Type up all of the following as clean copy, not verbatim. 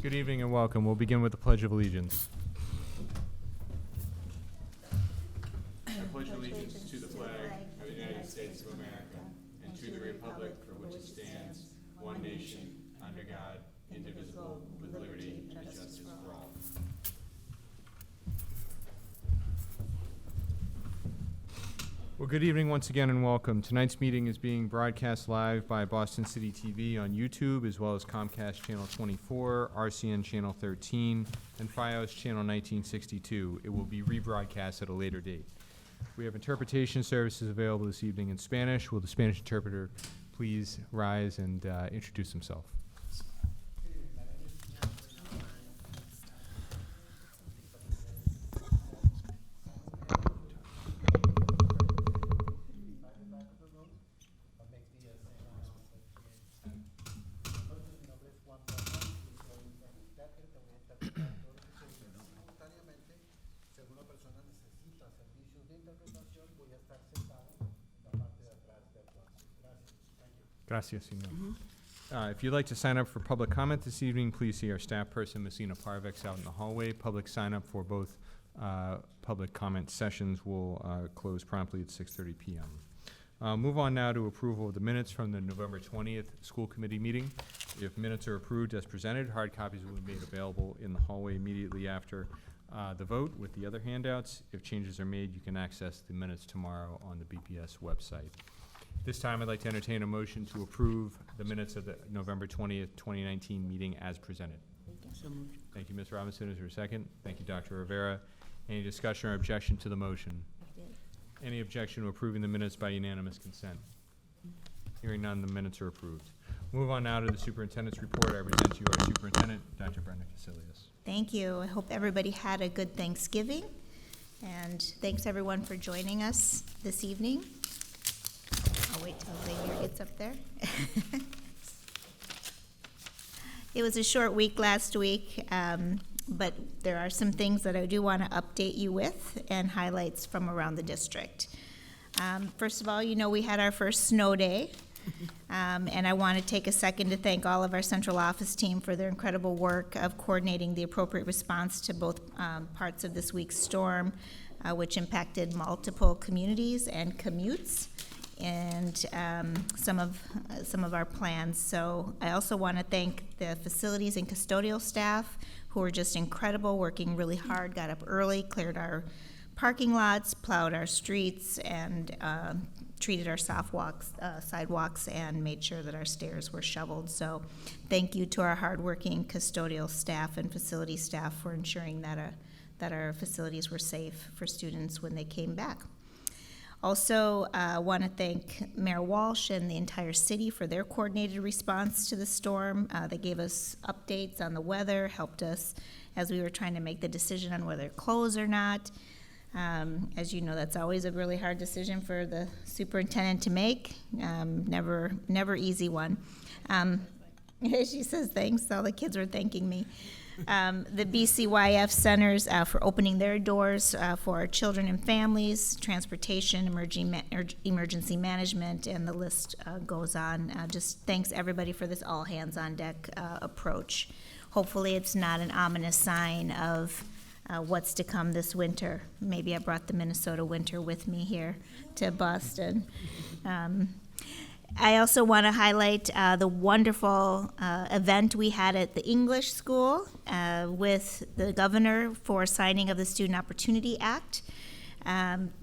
Good evening and welcome. We'll begin with the Pledge of Allegiance. I pledge allegiance to the flag of the United States of America and to the republic for which it stands, one nation, under God, indivisible, with liberty and justice for all. Well, good evening once again and welcome. Tonight's meeting is being broadcast live by Boston City TV on YouTube, as well as Comcast Channel 24, RCN Channel 13, and FiOS Channel 1962. It will be rebroadcast at a later date. We have interpretation services available this evening in Spanish. Will the Spanish interpreter please rise and introduce himself? Gracias, senor. If you'd like to sign up for public comment this evening, please see our staff person, Messina Parvex, out in the hallway. Public sign up for both public comment sessions will close promptly at 6:30 p.m. Move on now to approval of the minutes from the November 20th school committee meeting. If minutes are approved as presented, hard copies will be made available in the hallway immediately after the vote with the other handouts. If changes are made, you can access the minutes tomorrow on the BPS website. This time, I'd like to entertain a motion to approve the minutes of the November 20th, 2019 meeting as presented. So moved. Thank you, Ms. Robinson. Is there a second? Thank you, Dr. Rivera. Any discussion or objection to the motion? Any objection to approving the minutes by unanimous consent? Hearing none, the minutes are approved. Move on now to the superintendent's report. I present to you our superintendent, Dr. Brenda Casilius. Thank you. I hope everybody had a good Thanksgiving. And thanks everyone for joining us this evening. I'll wait till Xavier gets up there. It was a short week last week, but there are some things that I do want to update you with and highlights from around the district. First of all, you know we had our first snow day, and I want to take a second to thank all of our central office team for their incredible work of coordinating the appropriate response to both parts of this week's storm, which impacted multiple communities and commutes, and some of our plans. So I also want to thank the facilities and custodial staff who were just incredible, working really hard, got up early, cleared our parking lots, plowed our streets, and treated our sidewalks, and made sure that our stairs were shoveled. So thank you to our hardworking custodial staff and facility staff for ensuring that our facilities were safe for students when they came back. Also, I want to thank Mayor Walsh and the entire city for their coordinated response to the storm. They gave us updates on the weather, helped us as we were trying to make the decision on whether to close or not. As you know, that's always a really hard decision for the superintendent to make. Never easy one. She says thanks. All the kids were thanking me. The BCYF centers for opening their doors for our children and families, transportation, emergency management, and the list goes on. Just thanks everybody for this all hands on deck approach. Hopefully it's not an ominous sign of what's to come this winter. Maybe I brought the Minnesota winter with me here to Boston. I also want to highlight the wonderful event we had at the English School with the governor for signing of the Student Opportunity Act.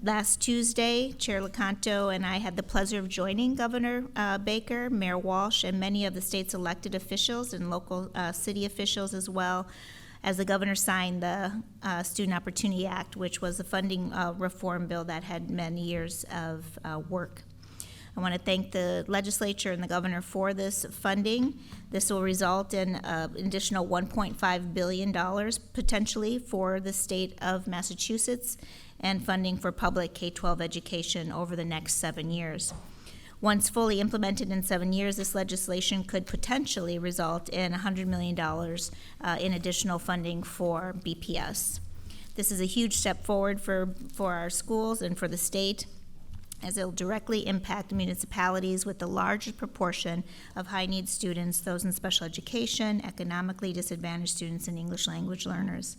Last Tuesday, Chair LoCanto and I had the pleasure of joining Governor Baker, Mayor Walsh, and many of the state's elected officials and local city officials, as well as the governor signed the Student Opportunity Act, which was a funding reform bill that had many years of work. I want to thank the legislature and the governor for this funding. This will result in an additional $1.5 billion potentially for the state of Massachusetts, and funding for public K-12 education over the next 7 years. Once fully implemented in 7 years, this legislation could potentially result in $100 million in additional funding for BPS. This is a huge step forward for our schools and for the state. as it'll directly impact municipalities with the largest proportion of high-need students, those in special education, economically disadvantaged students, and English language learners.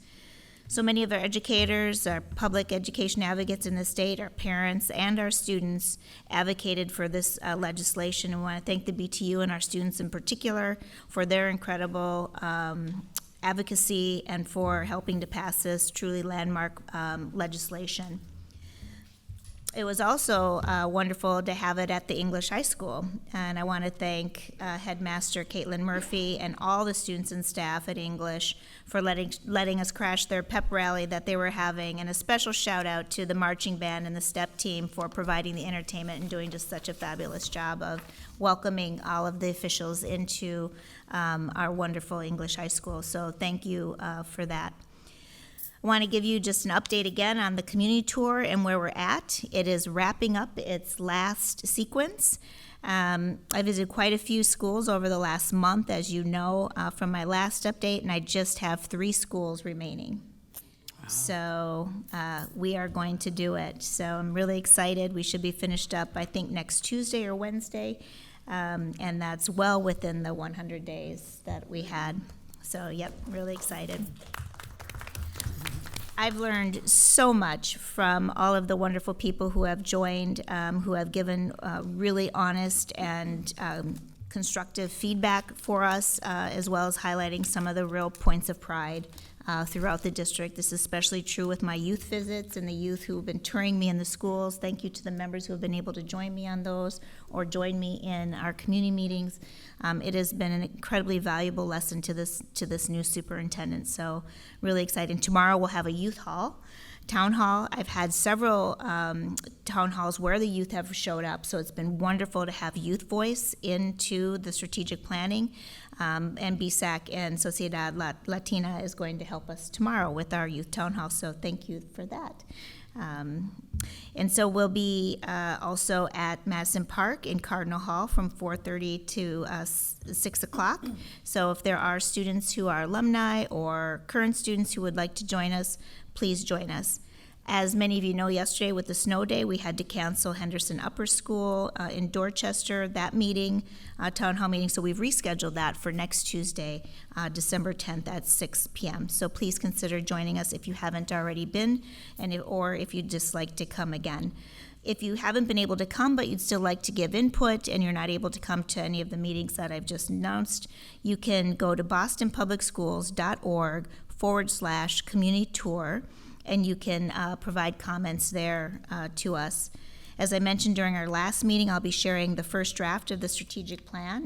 So many of our educators, our public education advocates in the state, our parents, and our students advocated for this legislation. And we want to thank the BTU and our students in particular for their incredible advocacy and for helping to pass this truly landmark legislation. It was also wonderful to have it at the English High School, and I want to thank Headmaster Caitlin Murphy and all the students and staff at English for letting us crash their pep rally that they were having, and a special shout out to the marching band and the step team for providing the entertainment and doing just such a fabulous job of welcoming all of the officials into our wonderful English High School. So thank you for that. I want to give you just an update again on the community tour and where we're at. It is wrapping up its last sequence. I visited quite a few schools over the last month, as you know, from my last update, and I just have 3 schools remaining. Wow. So we are going to do it. So I'm really excited. We should be finished up, I think, next Tuesday or Wednesday, and that's well within the 100 days that we had. So, yep, really excited. I've learned so much from all of the wonderful people who have joined, who have given really honest and constructive feedback for us, as well as highlighting some of the real points of pride throughout the district. This is especially true with my youth visits and the youth who have been touring me in the schools. Thank you to the members who have been able to join me on those or join me in our community meetings. It has been an incredibly valuable lesson to this new superintendent, so really exciting. Tomorrow we'll have a youth town hall. I've had several town halls where the youth have showed up, so it's been wonderful to have youth voice into the strategic planning. And BSAC and Sociedad Latina is going to help us tomorrow with our youth town hall, so thank you for that. And so we'll be also at Madison Park in Cardinal Hall from 4:30 to 6 o'clock. So if there are students who are alumni or current students who would like to join us, please join us. As many of you know, yesterday with the snow day, we had to cancel Henderson Upper School in Dorchester, that meeting, town hall meeting, so we've rescheduled that for next Tuesday, December 10th at 6 p.m. So please consider joining us if you haven't already been, or if you'd just like to come again. If you haven't been able to come, but you'd still like to give input and you're not able to come to any of the meetings that I've just announced, you can go to bostonpublicschools.org/community tour, and you can provide comments there to us. As I mentioned during our last meeting, I'll be sharing the first draft of the strategic plan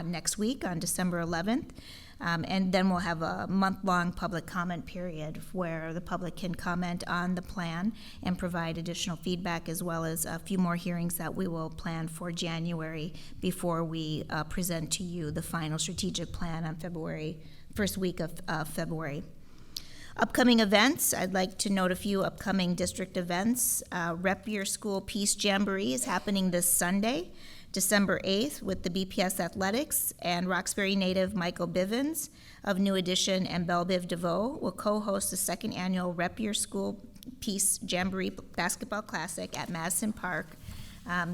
next week on December 11th. And then we'll have a month-long public comment period where the public can comment on the plan and provide additional feedback, as well as a few more hearings that we will plan for January before we present to you the final strategic plan on first week of February. Upcoming events, I'd like to note a few upcoming district events. Rep Your School Peace Jamboree is happening this Sunday, December 8th, with the BPS Athletics, and Roxbury native Michael Bivens of New Edition and Belle Biv DeVoe will co-host the second annual Rep Your School Peace Jamboree Basketball Classic at Madison Park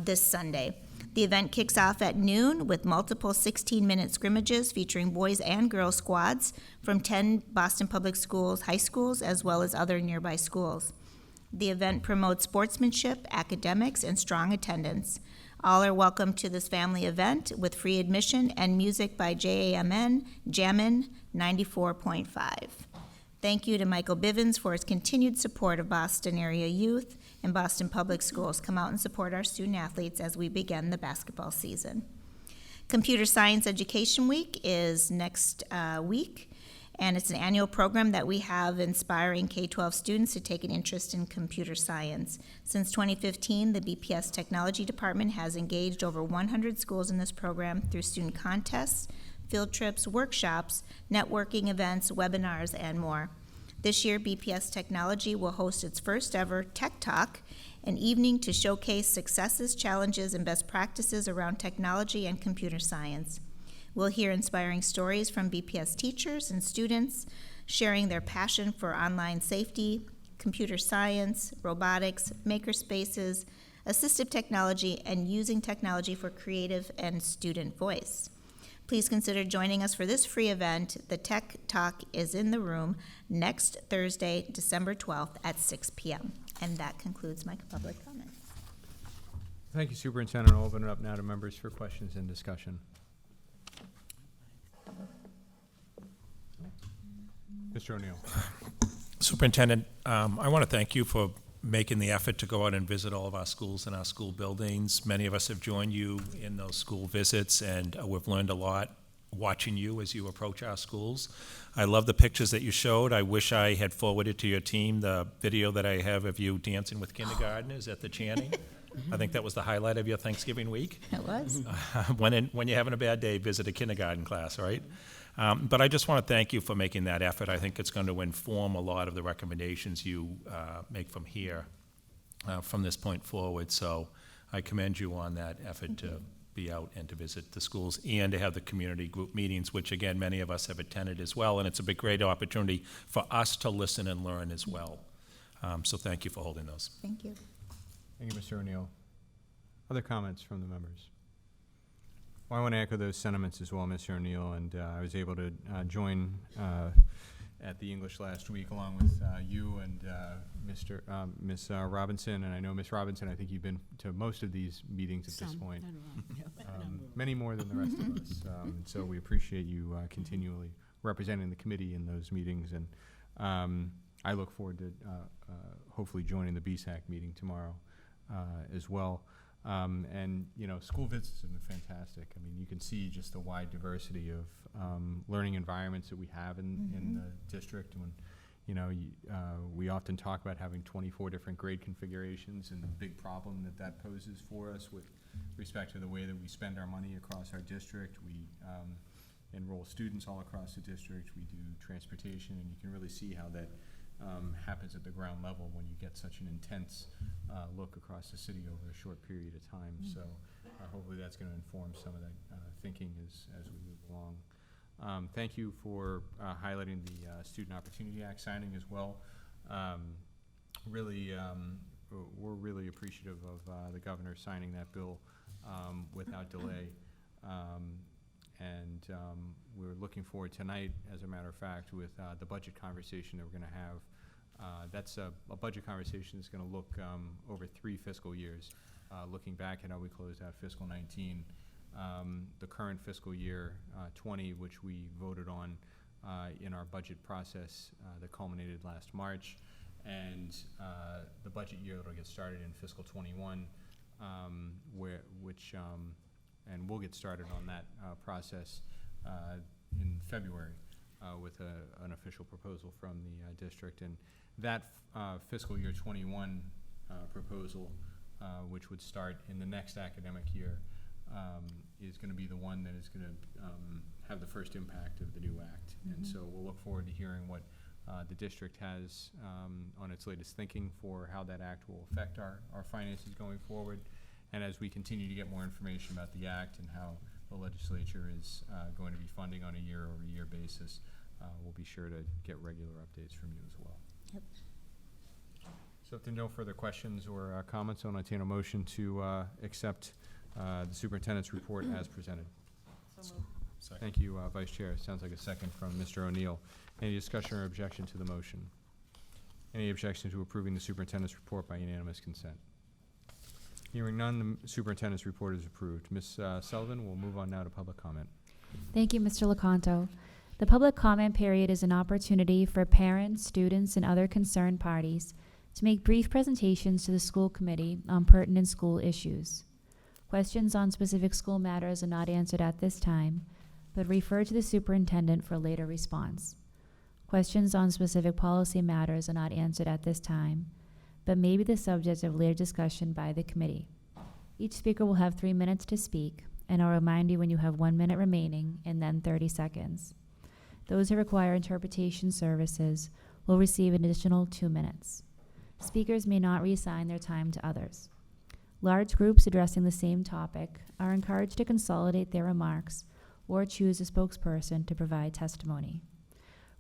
this Sunday. The event kicks off at noon with multiple 16-minute scrimmages featuring boys and girls squads from 10 Boston Public Schools high schools, as well as other nearby schools. The event promotes sportsmanship, academics, and strong attendance. All are welcome to this family event with free admission and music by JAMN Jammin' 94.5. Thank you to Michael Bivens for his continued support of Boston area youth and Boston Public Schools. Come out and support our student athletes as we begin the basketball season. Computer Science Education Week is next week, and it's an annual program that we have inspiring K-12 students to take an interest in computer science. Since 2015, the BPS Technology Department has engaged over 100 schools in this program through student contests, field trips, workshops, networking events, webinars, and more. This year, BPS Technology will host its first ever Tech Talk, an evening to showcase successes, challenges, and best practices around technology and computer science. We'll hear inspiring stories from BPS teachers and students sharing their passion for online safety, computer science, robotics, makerspaces, assistive technology, and using technology for creative and student voice. Please consider joining us for this free event. The Tech Talk is in the room next Thursday, December 12th at 6 p.m. And that concludes my public comments. Thank you, Superintendent. I'll open it up now to members for questions and discussion. Mr. O'Neill. Superintendent, I want to thank you for making the effort to go out and visit all of our schools and our school buildings. Many of us have joined you in those school visits, and we've learned a lot watching you as you approach our schools. I love the pictures that you showed. I wish I had forwarded to your team the video that I have of you dancing with kindergartners at the Channing. I think that was the highlight of your Thanksgiving week. It was. When you're having a bad day, visit a kindergarten class, right? But I just want to thank you for making that effort. I think it's going to inform a lot of the recommendations you make from here, from this point forward. So I commend you on that effort to be out and to visit the schools and to have the community group meetings, which again, many of us have attended as well. And it's a great opportunity for us to listen and learn as well. So thank you for holding those. Thank you. Thank you, Mr. O'Neill. Other comments from the members? Well, I want to echo those sentiments as well, Mr. O'Neill, and I was able to join at the English last week along with you and Miss Robinson, and I know Miss Robinson, I think you've been to most of these meetings at this point. Many more than the rest of us. So we appreciate you continually representing the committee in those meetings, and I look forward to hopefully joining the BSAC meeting tomorrow as well. And, you know, school visits have been fantastic. I mean, you can see just the wide diversity of learning environments that we have in the district. When, you know, we often talk about having 24 different grade configurations and the big problem that poses for us with respect to the way that we spend our money across our district. We enroll students all across the district. We do transportation, and you can really see how that happens at the ground level when you get such an intense look across the city over a short period of time. So hopefully that's going to inform some of that thinking as we move along. Thank you for highlighting the Student Opportunity Act signing as well. Really, we're really appreciative of the governor signing that bill without delay. And we're looking forward tonight, as a matter of fact, with the budget conversation that we're going to have. That's a budget conversation that's going to look over 3 fiscal years, looking back at how we closed out fiscal 19, the current fiscal year 20, which we voted on in our budget process that culminated last March, and the budget year that will get started in fiscal 21, and we'll get started on that process in February with an official proposal from the district. And that fiscal year 21 proposal, which would start in the next academic year, is going to be the one that is going to have the first impact of the new act. And so we'll look forward to hearing what the district has on its latest thinking for how that act will affect our finances going forward. And as we continue to get more information about the act and how the legislature is going to be funding on a year-over-year basis, we'll be sure to get regular updates from you as well. Yep. So if there are no further questions or comments, I'll entertain a motion to accept the superintendent's report as presented. So moved. Thank you, Vice Chair. Sounds like a second from Mr. O'Neill. Any discussion or objection to the motion? Any objection to approving the superintendent's report by unanimous consent? Hearing none, the superintendent's report is approved. Ms. Sullivan, we'll move on now to public comment. Thank you, Mr. Lecanto. The public comment period is an opportunity for parents, students, and other concerned parties to make brief presentations to the school committee on pertinent school issues. Questions on specific school matters are not answered at this time, but refer to the superintendent for later response. Questions on specific policy matters are not answered at this time, but may be the subject of later discussion by the committee. Each speaker will have 3 minutes to speak, and I'll remind you when you have 1 minute remaining and then 30 seconds. Those who require interpretation services will receive an additional 2 minutes. Speakers may not reassign their time to others. Large groups addressing the same topic are encouraged to consolidate their remarks or choose a spokesperson to provide testimony.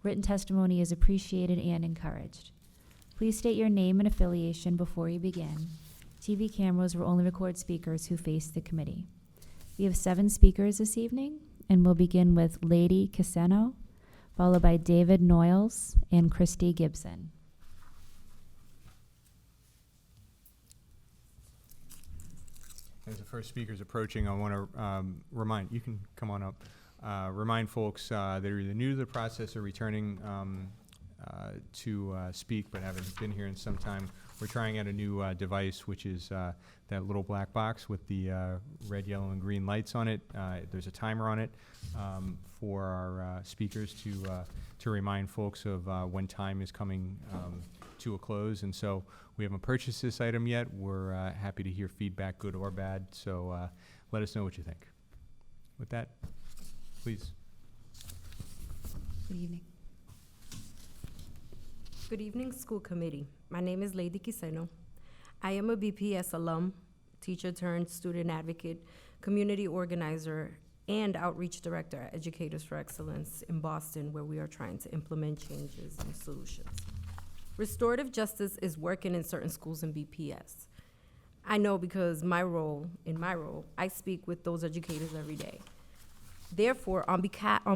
Written testimony is appreciated and encouraged. Please state your name and affiliation before you begin, TV cameras will only record speakers who face the committee. We have 7 speakers this evening, and we'll begin with Lady Caseno, followed by David Noyles and Christi Gibson. As the first speaker's approaching, I want to remind, you can come on up, remind folks that are either new to the process or returning to speak but haven't been here in some time. We're trying out a new device, which is that little black box with the red, yellow, and green lights on it. There's a timer on it for our speakers to remind folks of when time is coming to a close. And so we haven't purchased this item yet. We're happy to hear feedback, good or bad. So let us know what you think. With that, please. Good evening. Good evening, school committee. My name is Lady Caseno. I am a BPS alum, teacher turned student advocate, community organizer, and outreach director at Educators for Excellence in Boston, where we are trying to implement changes and solutions. Restorative justice is working in certain schools in BPS. I know because in my role, I speak with those educators every day. Therefore, on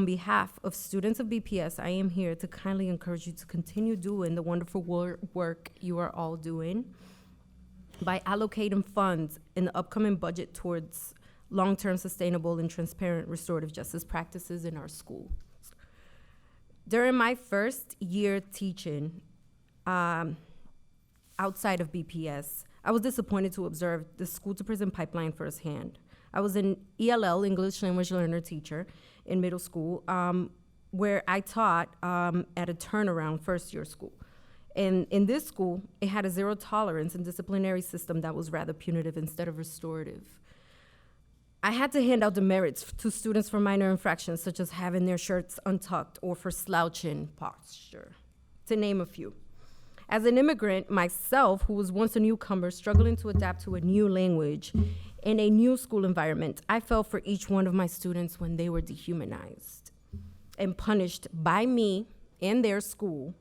behalf of students of BPS, I am here to kindly encourage you to continue doing the wonderful work you are all doing by allocating funds in the upcoming budget towards long-term sustainable and transparent restorative justice practices in our school. During my first year teaching outside of BPS, I was disappointed to observe the school-to-prison pipeline firsthand. I was an ELL, English Language Learner teacher, in middle school, where I taught at a turnaround first-year school. And in this school, it had a zero tolerance and disciplinary system that was rather punitive instead of restorative. I had to hand out demerits to students for minor infractions, such as having their shirts untucked or for slouching posture, to name a few. As an immigrant myself, who was once a newcomer struggling to adapt to a new language in a new school environment, I felt for each one of my students when they were dehumanized and punished by me in their school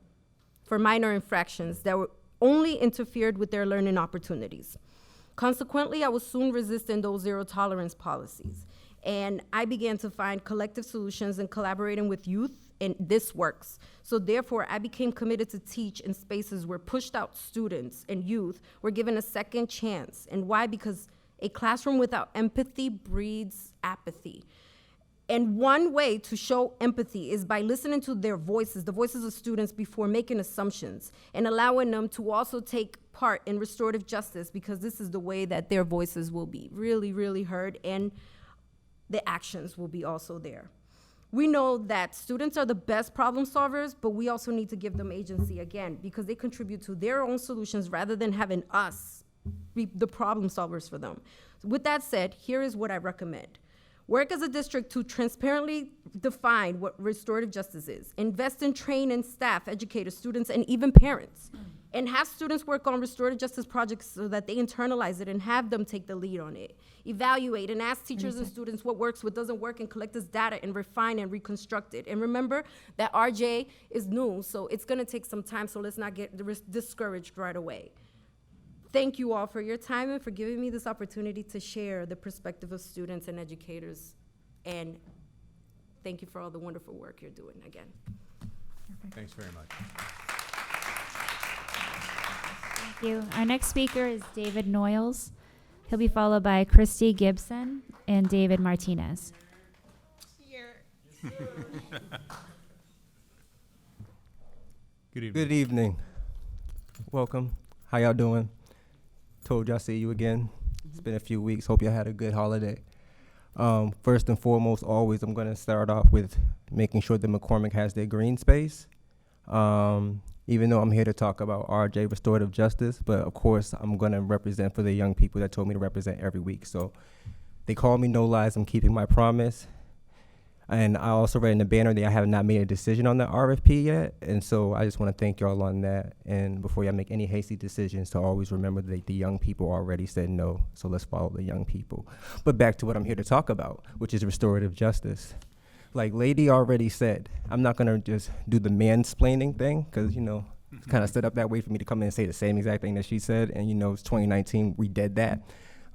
for minor infractions that were only interfered with their learning opportunities. Consequently, I was soon resisting those zero tolerance policies, and I began to find collective solutions and collaborating with youth, and this works. So therefore, I became committed to teach in spaces where pushed out students and youth were given a second chance. And why? Because a classroom without empathy breeds apathy. And one way to show empathy is by listening to their voices, the voices of students, before making assumptions and allowing them to also take part in restorative justice, because this is the way that their voices will be really, really heard, and the actions will be also there. We know that students are the best problem solvers, but we also need to give them agency again, because they contribute to their own solutions rather than having us be the problem solvers for them. With that said, here is what I recommend. Work as a district to transparently define what restorative justice is. Invest in training staff, educators, students, and even parents. And have students work on restorative justice projects so that they internalize it and have them take the lead on it. Evaluate and ask teachers and students what works, what doesn't work, and collect this data and refine and reconstruct it. And remember that RJ is new, so it's gonna take some time, so let's not get discouraged right away. Thank you all for your time and for giving me this opportunity to share the perspective of students and educators. And thank you for all the wonderful work you're doing again. Thanks very much. Thank you. Our next speaker is David Noyles. He'll be followed by Christi Gibson and David Martinez. Good evening. Good evening. Welcome. How y'all doing? Told y'all see you again. It's been a few weeks. Hope y'all had a good holiday. First and foremost, always, I'm going to start off with making sure that McCormick has their green space. Even though I'm here to talk about RJ restorative justice, but of course I'm going to represent for the young people that told me to represent every week. So they call me No Lies. I'm keeping my promise. And I also read in the banner that I have not made a decision on the RFP yet. And so I just want to thank y'all on that. And before y'all make any hasty decisions, to always remember that the young people already said no. So let's follow the young people. But back to what I'm here to talk about, which is restorative justice. Like Lady already said, I'm not going to just do the mansplaining thing because, you know, kind of set up that way for me to come in and say the same exact thing that she said. And, it's 2019, we did that,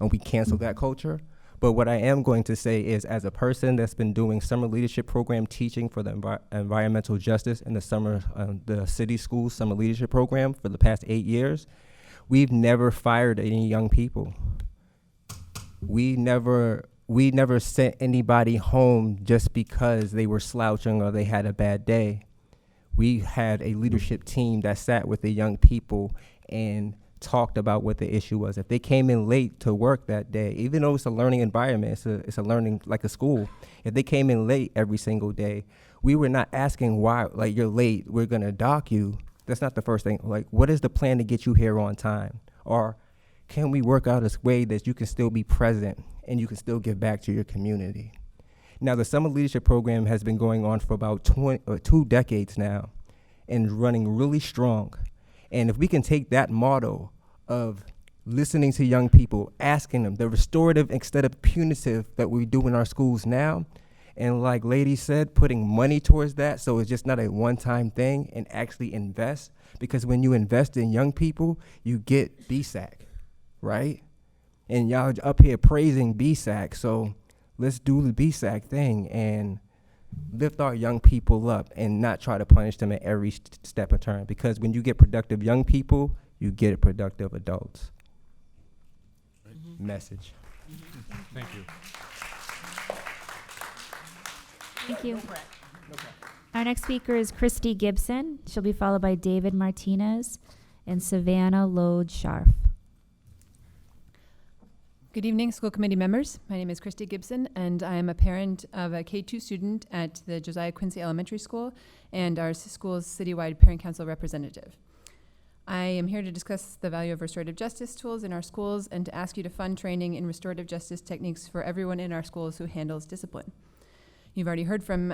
and we canceled that culture. But what I am going to say is, as a person that's been doing summer leadership program teaching for the environmental justice in the city school summer leadership program for the past 8 years, we've never fired any young people. We never sent anybody home just because they were slouching or they had a bad day. We had a leadership team that sat with the young people and talked about what the issue was. If they came in late to work that day, even though it's a learning environment, it's a learning like a school. If they came in late every single day, we were not asking why, like, you're late, we're gonna dock you. That's not the first thing. Like, what is the plan to get you here on time? Or can we work out a way that you can still be present and you can still give back to your community? Now, the summer leadership program has been going on for about 2 decades now and running really strong. And if we can take that model of listening to young people, asking them, the restorative instead of punitive that we do in our schools now, and like Lady said, putting money towards that so it's just not a one-time thing, and actually invest. Because when you invest in young people, you get BSAC, right? And y'all up here praising BSAC, so let's do the BSAC thing and lift our young people up and not try to punish them at every step of turn. Because when you get productive young people, you get productive adults. Message. Thank you. Thank you. Our next speaker is Christi Gibson. She'll be followed by David Martinez and Savannah Lode-Sharf. Good evening, school committee members. My name is Christi Gibson, and I am a parent of a K-2 student at the Josiah Quincy Elementary School and our school's citywide parent council representative. I am here to discuss the value of restorative justice tools in our schools and to ask you to fund training in restorative justice techniques for everyone in our schools who handles discipline. You've already heard from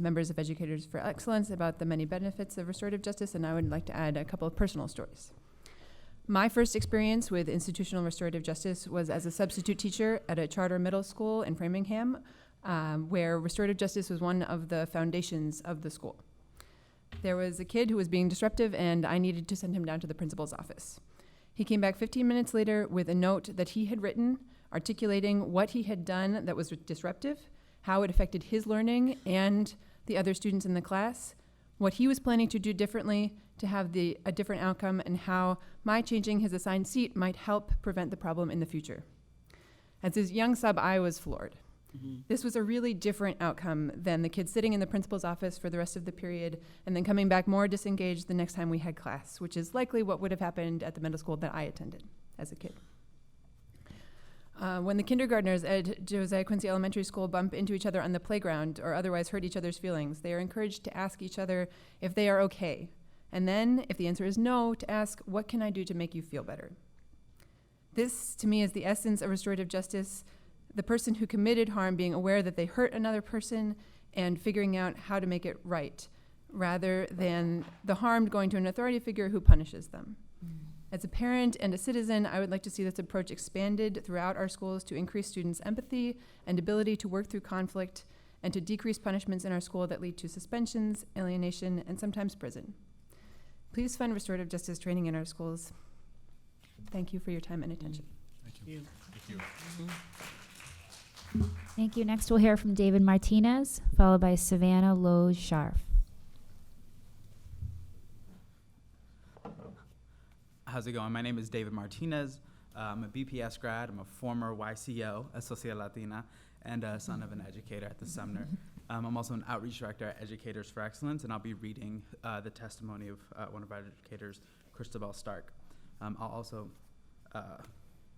members of Educators for Excellence about the many benefits of restorative justice, and I would like to add a couple of personal stories. My first experience with institutional restorative justice was as a substitute teacher at a charter middle school in Framingham, where restorative justice was one of the foundations of the school. There was a kid who was being disruptive, and I needed to send him down to the principal's office. He came back 15 minutes later with a note that he had written articulating what he had done that was disruptive, how it affected his learning and the other students in the class, what he was planning to do differently to have a different outcome, and how my changing his assigned seat might help prevent the problem in the future. As his young sub, I was floored. This was a really different outcome than the kid sitting in the principal's office for the rest of the period and then coming back more disengaged the next time we had class, which is likely what would have happened at the middle school that I attended as a kid. When the kindergartners at Josiah Quincy Elementary School bump into each other on the playground or otherwise hurt each other's feelings, they are encouraged to ask each other if they are okay. And then, if the answer is no, to ask, what can I do to make you feel better? This, to me, is the essence of restorative justice, the person who committed harm being aware that they hurt another person and figuring out how to make it right, rather than the harmed going to an authority figure who punishes them. As a parent and a citizen, I would like to see this approach expanded throughout our schools to increase students' empathy and ability to work through conflict and to decrease punishments in our school that lead to suspensions, alienation, and sometimes prison. Please fund restorative justice training in our schools. Thank you for your time and attention. Thank you. Thank you. Thank you. Next, we'll hear from David Martinez, followed by Savannah Lode-Sharf. How's it going? My name is David Martinez. I'm a BPS grad. I'm a former YCO, Associate Latina, and a son of an educator at the Sumner. I'm also an outreach director at Educators for Excellence, and I'll be reading the testimony of one of our educators, Christabel Stark. I'll also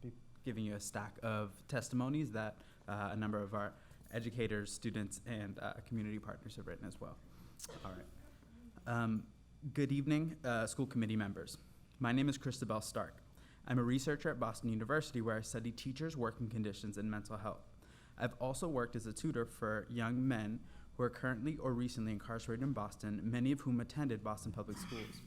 be giving you a stack of testimonies that a number of our educators, students, and community partners have written as well. All right. Good evening, school committee members. My name is Christabel Stark. I'm a researcher at Boston University where I study teachers' working conditions and mental health. I've also worked as a tutor for young men who are currently or recently incarcerated in Boston, many of whom attended Boston Public Schools.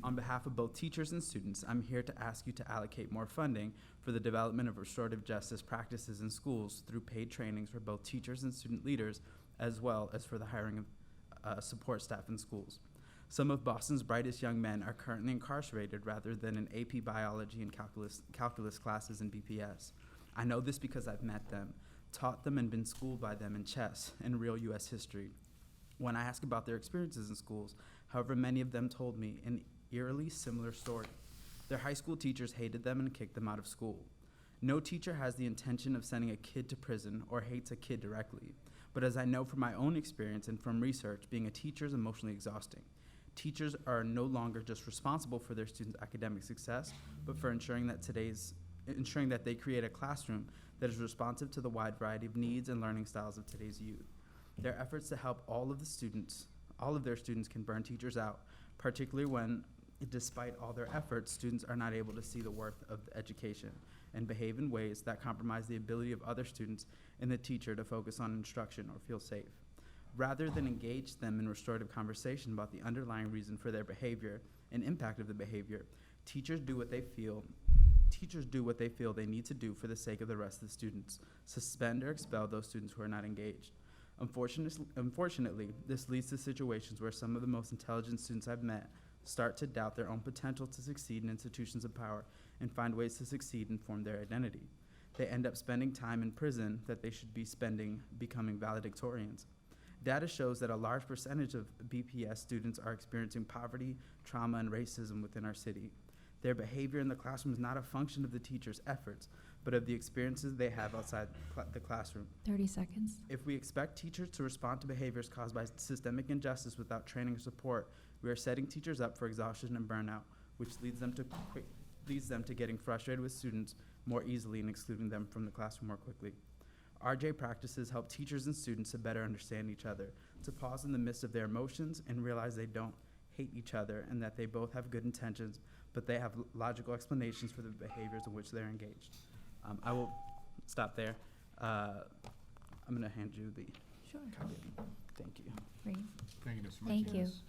On behalf of both teachers and students, I'm here to ask you to allocate more funding for the development of restorative justice practices in schools through paid trainings for both teachers and student leaders, as well as for the hiring of support staff in schools. Some of Boston's brightest young men are currently incarcerated rather than in AP biology and calculus classes in BPS. I know this because I've met them, taught them, and been schooled by them in chess and real U.S. history. When I ask about their experiences in schools, however, many of them told me an eerily similar story. Their high school teachers hated them and kicked them out of school. No teacher has the intention of sending a kid to prison or hates a kid directly, but as I know from my own experience and from research, being a teacher is emotionally exhausting. Teachers are no longer just responsible for their students' academic success, but for ensuring that they create a classroom that is responsive to the wide variety of needs and learning styles of today's youth. Their efforts to help all of their students can burn teachers out, particularly when, despite all their efforts, students are not able to see the worth of the education and behave in ways that compromise the ability of other students and the teacher to focus on instruction or feel safe. Rather than engage them in restorative conversation about the underlying reason for their behavior and impact of the behavior, teachers do what they feel they need to do for the sake of the rest of the students, suspend or expel those students who are not engaged. Unfortunately, this leads to situations where some of the most intelligent students I've met start to doubt their own potential to succeed in institutions of power and find ways to succeed and form their identity. They end up spending time in prison that they should be spending becoming valedictorians. Data shows that a large percentage of BPS students are experiencing poverty, trauma, and racism within our city. Their behavior in the classroom is not a function of the teacher's efforts, but of the experiences they have outside the classroom. 30 seconds. If we expect teachers to respond to behaviors caused by systemic injustice without training or support, we are setting teachers up for exhaustion and burnout, which leads them to getting frustrated with students more easily and excluding them from the classroom more quickly. RJ practices help teachers and students to better understand each other, to pause in the midst of their emotions and realize they don't hate each other and that they both have good intentions, but they have logical explanations for the behaviors in which they're engaged. I will stop there. I'm going to hand you the Sure. copy. Thank you. Great. Thank you, Mr. Thank you. Martinez.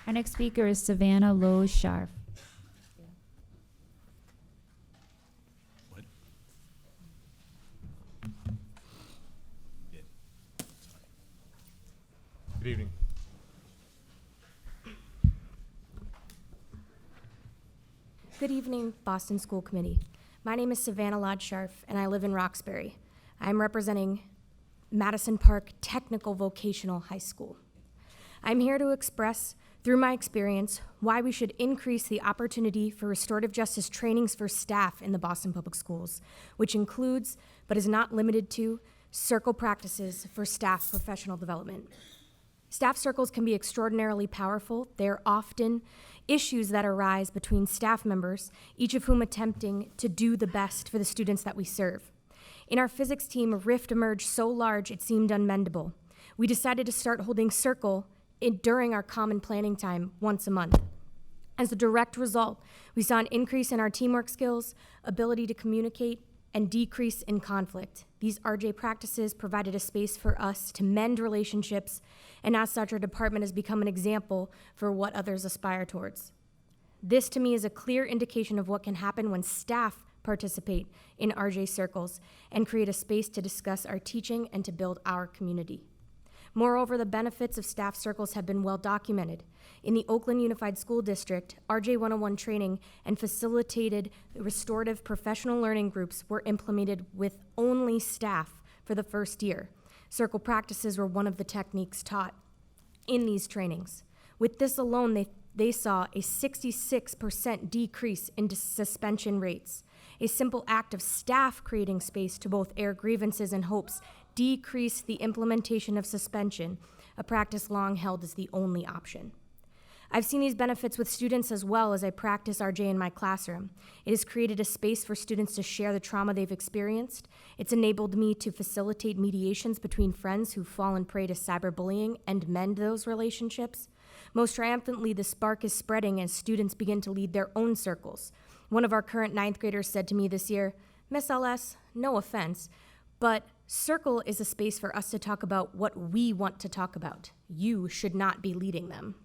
Our next speaker is Savannah Lowe Sharf. What? Good evening. Good evening, Boston School Committee. My name is Savannah Lodge-Sharf, and I live in Roxbury. I'm representing Madison Park Technical Vocational High School. I'm here to express, through my experience, why we should increase the opportunity for restorative justice trainings for staff in the Boston Public Schools, which includes, but is not limited to, circle practices for staff professional development. Staff circles can be extraordinarily powerful. They are often issues that arise between staff members, each of whom attempting to do the best for the students that we serve. In our physics team, a rift emerged so large it seemed unmendable. We decided to start holding circle during our common planning time once a month. As a direct result, we saw an increase in our teamwork skills, ability to communicate, and decrease in conflict. These RJ practices provided a space for us to mend relationships, and as such, our department has become an example for what others aspire towards. This, to me, is a clear indication of what can happen when staff participate in RJ circles and create a space to discuss our teaching and to build our community. Moreover, the benefits of staff circles have been well documented. In the Oakland Unified School District, RJ 101 training and facilitated restorative professional learning groups were implemented with only staff for the first year. Circle practices were one of the techniques taught in these trainings. With this alone, they saw a 66% decrease in suspension rates. A simple act of staff creating space to both air grievances and hopes decreased the implementation of suspension, a practice long held as the only option. I've seen these benefits with students as well as I practice RJ in my classroom. It has created a space for students to share the trauma they've experienced. It's enabled me to facilitate mediations between friends who've fallen prey to cyberbullying and mend those relationships. Most triumphantly, the spark is spreading as students begin to lead their own circles. One of our current 9th graders said to me this year, "Miss LS, no offense, but circle is a space for us to talk about what we want to talk about. You should not be leading them."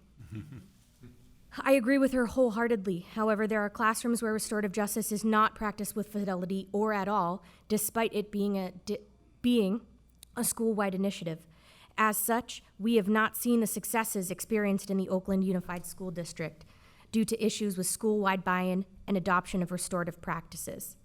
I agree with her wholeheartedly. However, there are classrooms where restorative justice is not practiced with fidelity or at all, despite it being a school-wide initiative. As such, we have not seen the successes experienced in the Oakland Unified School District due to issues with school-wide buy-in and adoption of restorative practices.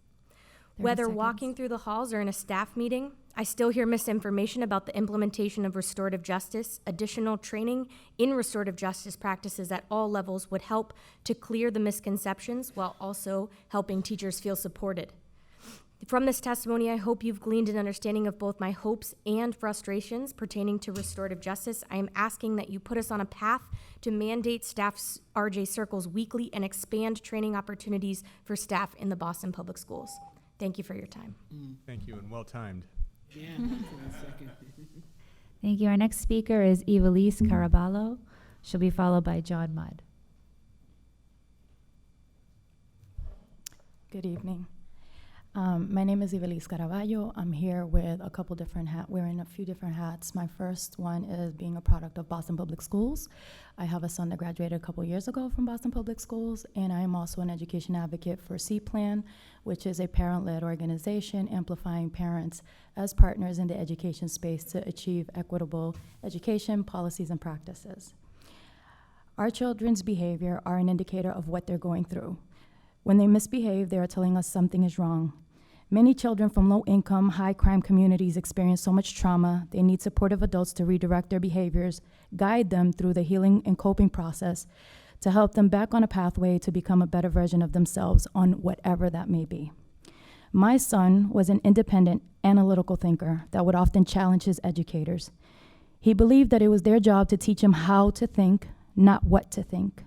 30 Whether seconds. walking through the halls or in a staff meeting, I still hear misinformation about the implementation of restorative justice. Additional training in restorative justice practices at all levels would help to clear the misconceptions while also helping teachers feel supported. From this testimony, I hope you've gleaned an understanding of both my hopes and frustrations pertaining to restorative justice. I am asking that you put us on a path to mandate staff's RJ circles weekly and expand training opportunities for staff in the Boston Public Schools. Thank you for your time. Thank you, and well-timed. Thank you. Our next speaker is Evelise Caraballo. She'll be followed by John Mudd. Good evening. My name is Evelise Caraballo. I'm here with a couple different wearing a few different hats. My first one is being a product of Boston Public Schools. I have a son that graduated a couple years ago from Boston Public Schools, and I am also an education advocate for C-Plan, which is a parent-led organization amplifying parents as partners in the education space to achieve equitable education policies and practices. Our children's behavior are an indicator of what they're going through. When they misbehave, they are telling us something is wrong. Many children from low-income, high-crime communities experience so much trauma, they need supportive adults to redirect their behaviors, guide them through the healing and coping process to help them back on a pathway to become a better version of themselves on whatever that may be. My son was an independent, analytical thinker that would often challenge his educators. He believed that it was their job to teach him how to think, not what to think.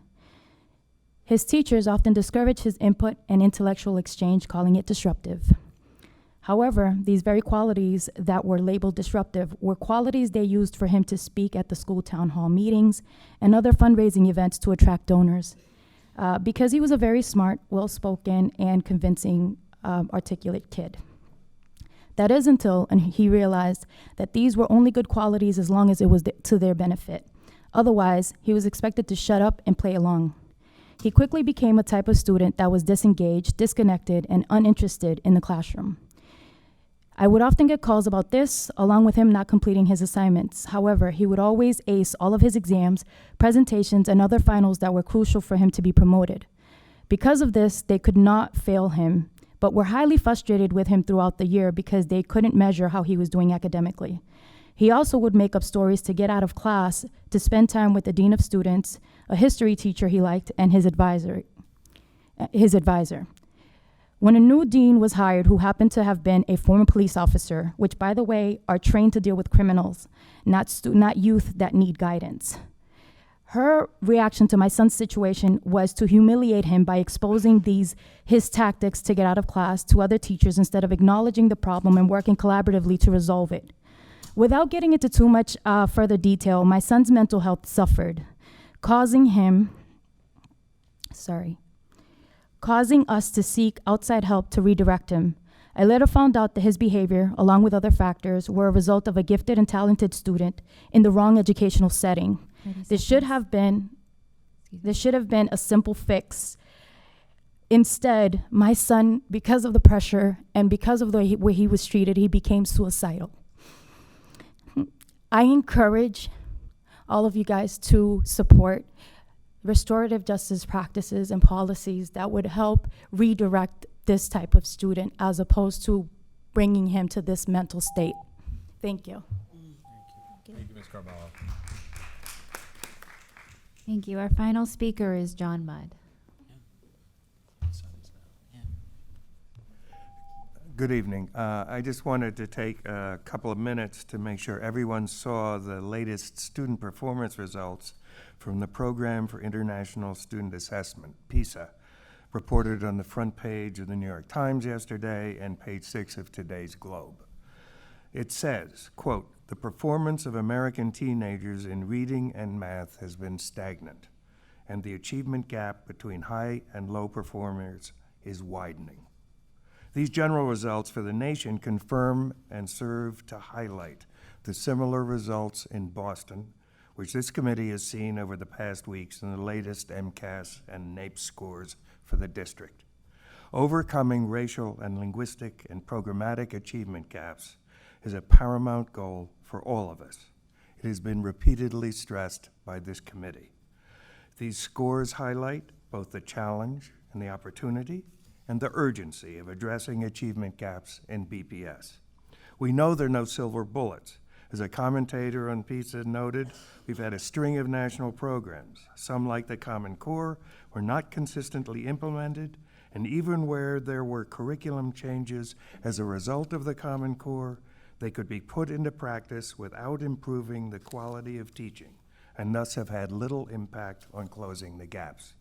His teachers often discouraged his input and intellectual exchange, calling it disruptive. However, these very qualities that were labeled disruptive were qualities they used for him to speak at the school town hall meetings and other fundraising events to attract donors. Because he was a very smart, well-spoken, and convincing, articulate kid. That is until he realized that these were only good qualities as long as it was to their benefit. Otherwise, he was expected to shut up and play along. He quickly became a type of student that was disengaged, disconnected, and uninterested in the classroom. I would often get calls about this, along with him not completing his assignments. However, he would always ace all of his exams, presentations, and other finals that were crucial for him to be promoted. Because of this, they could not fail him, but were highly frustrated with him throughout the year because they couldn't measure how he was doing academically. He also would make up stories to get out of class to spend time with the dean of students, a history teacher he liked, and his advisor. When a new dean was hired who happened to have been a former police officer, which, by the way, are trained to deal with criminals, not youth that need guidance, her reaction to my son's situation was to humiliate him by exposing his tactics to get out of class to other teachers instead of acknowledging the problem and working collaboratively to resolve it. Without getting into too much further detail, my son's mental health suffered, causing us to seek outside help to redirect him. I later found out that his behavior, along with other factors, were a result of a gifted and talented student in the wrong educational setting. This should have been a simple fix. Instead, my son, because of the pressure and because of the way he was treated, he became suicidal. I encourage all of you guys to support restorative justice practices and policies that would help redirect this type of student as opposed to bringing him to this mental state. Thank you. Thank you, Ms. Carballo. Thank you. Our final speaker is John Mudd. Good evening. I just wanted to take a couple of minutes to make sure everyone saw the latest student performance results from the Program for International Student Assessment, PISA, reported on the front page of the New York Times yesterday and page 6 of today's Globe. It says, quote, "The performance of American teenagers in reading and math has been stagnant, and the achievement gap between high and low performers is widening. These general results for the nation confirm and serve to highlight the similar results in Boston, which this committee has seen over the past weeks in the latest MCAS and NAEP scores for the district. Overcoming racial and linguistic and programmatic achievement gaps is a paramount goal for all of us. It has been repeatedly stressed by this committee. These scores highlight both the challenge and the opportunity and the urgency of addressing achievement gaps in BPS. We know there are no silver bullets. As a commentator on PISA noted, we've had a string of national programs. Some, like the Common Core, were not consistently implemented, and even where there were curriculum changes as a result of the Common Core, they could be put into practice without improving the quality of teaching, and thus have had little impact on closing the gaps.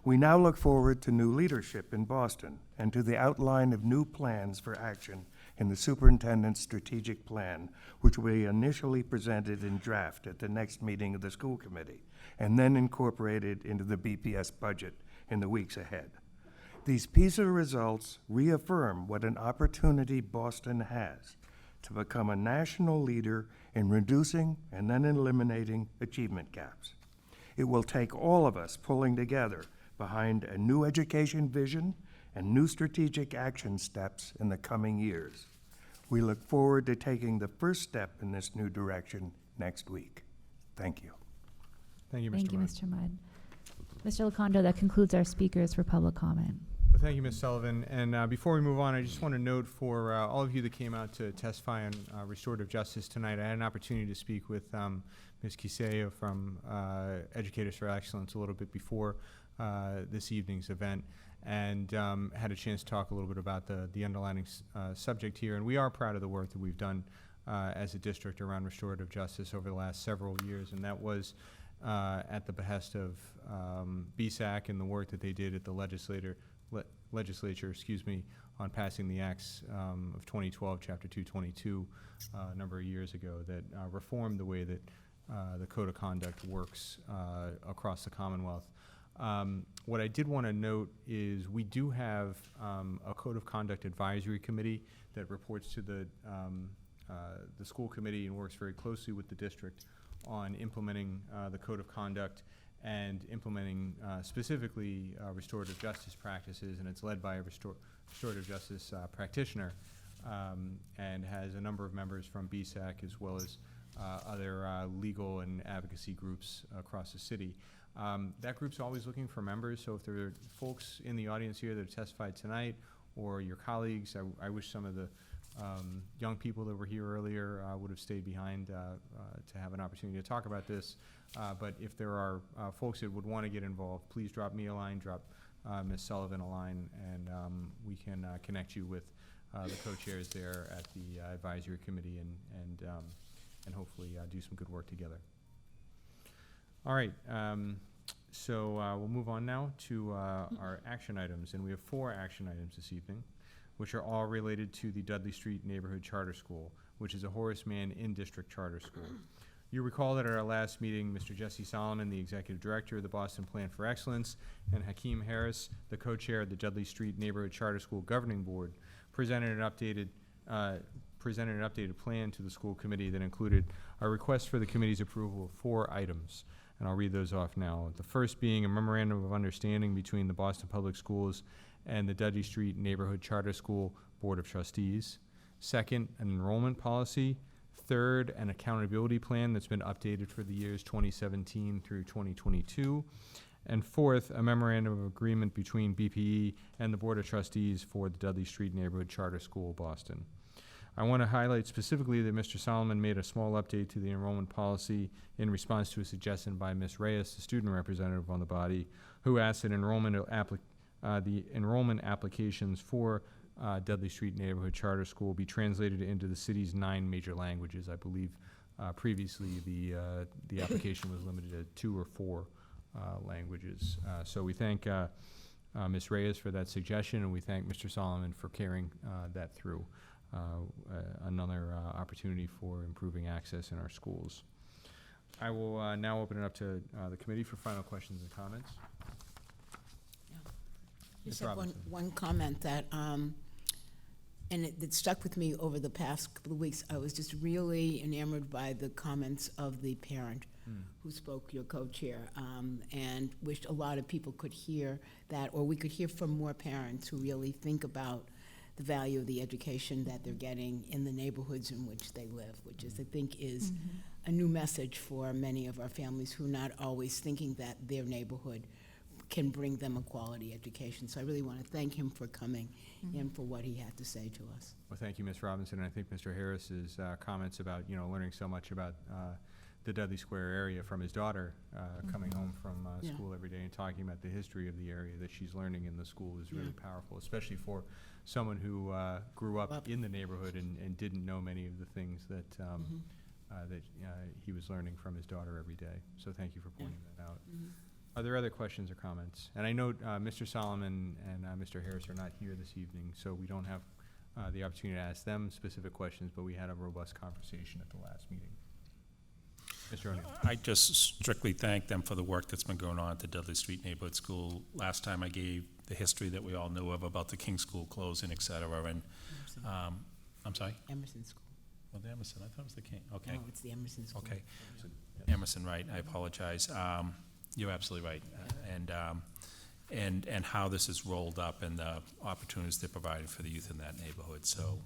We now look forward to new leadership in Boston and to the outline of new plans for action in the superintendent's strategic plan, which will be initially presented in draft at the next meeting of the school committee, and then incorporated into the BPS budget in the weeks ahead. These PISA results reaffirm what an opportunity Boston has to become a national leader in reducing and then eliminating achievement gaps. It will take all of us pulling together behind a new education vision and new strategic action steps in the coming years. We look forward to taking the first step in this new direction next week. Thank you. Thank you, Mr. Thank you, Mudd. Mr. Mudd. Mr. Locondo, that concludes our speakers for public comment. Well, thank you, Ms. Sullivan. And before we move on, I just want to note for all of you that came out to testify on restorative justice tonight, I had an opportunity to speak with Ms. Kiseo from Educators for Excellence a little bit before this evening's event, and had a chance to talk a little bit about the underlying subject here. And we are proud of the work that we've done as a district around restorative justice over the last several years, and that was at the behest of BSAC and the work that they did at the legislature, on passing the acts of 2012, Chapter 222, a number of years ago, that reformed the way that the Code of Conduct works across the Commonwealth. What I did want to note is we do have a Code of Conduct Advisory Committee that reports to the school committee and works very closely with the district on implementing the Code of Conduct and implementing specifically restorative justice practices, and it's led by a restorative justice practitioner, and has a number of members from BSAC as well as other legal and advocacy groups across the city. That group's always looking for members, so if there are folks in the audience here that have testified tonight, or your colleagues, I wish some of the young people that were here earlier would have stayed behind to have an opportunity to talk about this. But if there are folks that would want to get involved, please drop me a line, drop Ms. Sullivan a line, and we can connect you with the co-chairs there at the advisory committee, and hopefully do some good work together. All right, so we'll move on now to our action items, and we have 4 action items this evening, which are all related to the Dudley Street Neighborhood Charter School, which is a Horace Mann in-district charter school. You recall that at our last meeting, Mr. Jesse Solomon, the Executive Director of the Boston Plan for Excellence, and Hakeem Harris, the Co-Chair of the Dudley Street Neighborhood Charter School Governing Board, presented an updated plan to the school committee that included a request for the committee's approval of 4 items. And I'll read those off now. The first being a memorandum of understanding between the Boston Public Schools and the Dudley Street Neighborhood Charter School Board of Trustees. Second, an enrollment policy. Third, an accountability plan that's been updated for the years 2017 through 2022. And fourth, a memorandum of agreement between BPE and the Board of Trustees for the Dudley Street Neighborhood Charter School, Boston. I want to highlight specifically that Mr. Solomon made a small update to the enrollment policy in response to a suggestion by Ms. Reyes, the student representative on the body, who asked that the enrollment applications for Dudley Street Neighborhood Charter School be translated into the city's 9 major languages. I believe previously the application was limited to 2 or 4 languages. So we thank Ms. Reyes for that suggestion, and we thank Mr. Solomon for carrying that through. Another opportunity for improving access in our schools. I will now open it up to the committee for final questions and comments. Just Ms. have Robinson. one comment that, and it stuck with me over the past couple of weeks. I was just really enamored by the comments of the parent who spoke, your co-chair, and wished a lot of people could hear that, or we could hear from more parents who really think about the value of the education that they're getting in the neighborhoods in which they live, which is, I think, is a new message for many of our families who are not always thinking that their neighborhood can bring them a quality education. So I really want to thank him for coming and for what he had to say to us. Well, thank you, Ms. Robinson, and I think Mr. Harris's comments about, learning so much about the Dudley Square area from his daughter coming home from Yeah. school every day and talking about the history of the area that she's learning in the school is really powerful, especially for someone who grew up in the neighborhood and didn't know many of the things that he was learning from his daughter every day. So thank you for pointing that out. Are there other questions or comments? And I know Mr. Solomon and Mr. Harris are not here this evening, so we don't have the opportunity to ask them specific questions, but we had a robust conversation at the last meeting. Mr. O'Neill. I just strictly thank them for the work that's been going on at the Dudley Street Neighborhood School. Last time I gave the history that we all knew of about the King School closing, et cetera, and, I'm sorry? Emerson School. Oh, the Emerson, I thought it was the King, okay. No, it's the Emerson School. Okay. Emerson, right, I apologize. You're absolutely right. And how this is rolled up and the opportunities they're providing for the youth in that neighborhood. So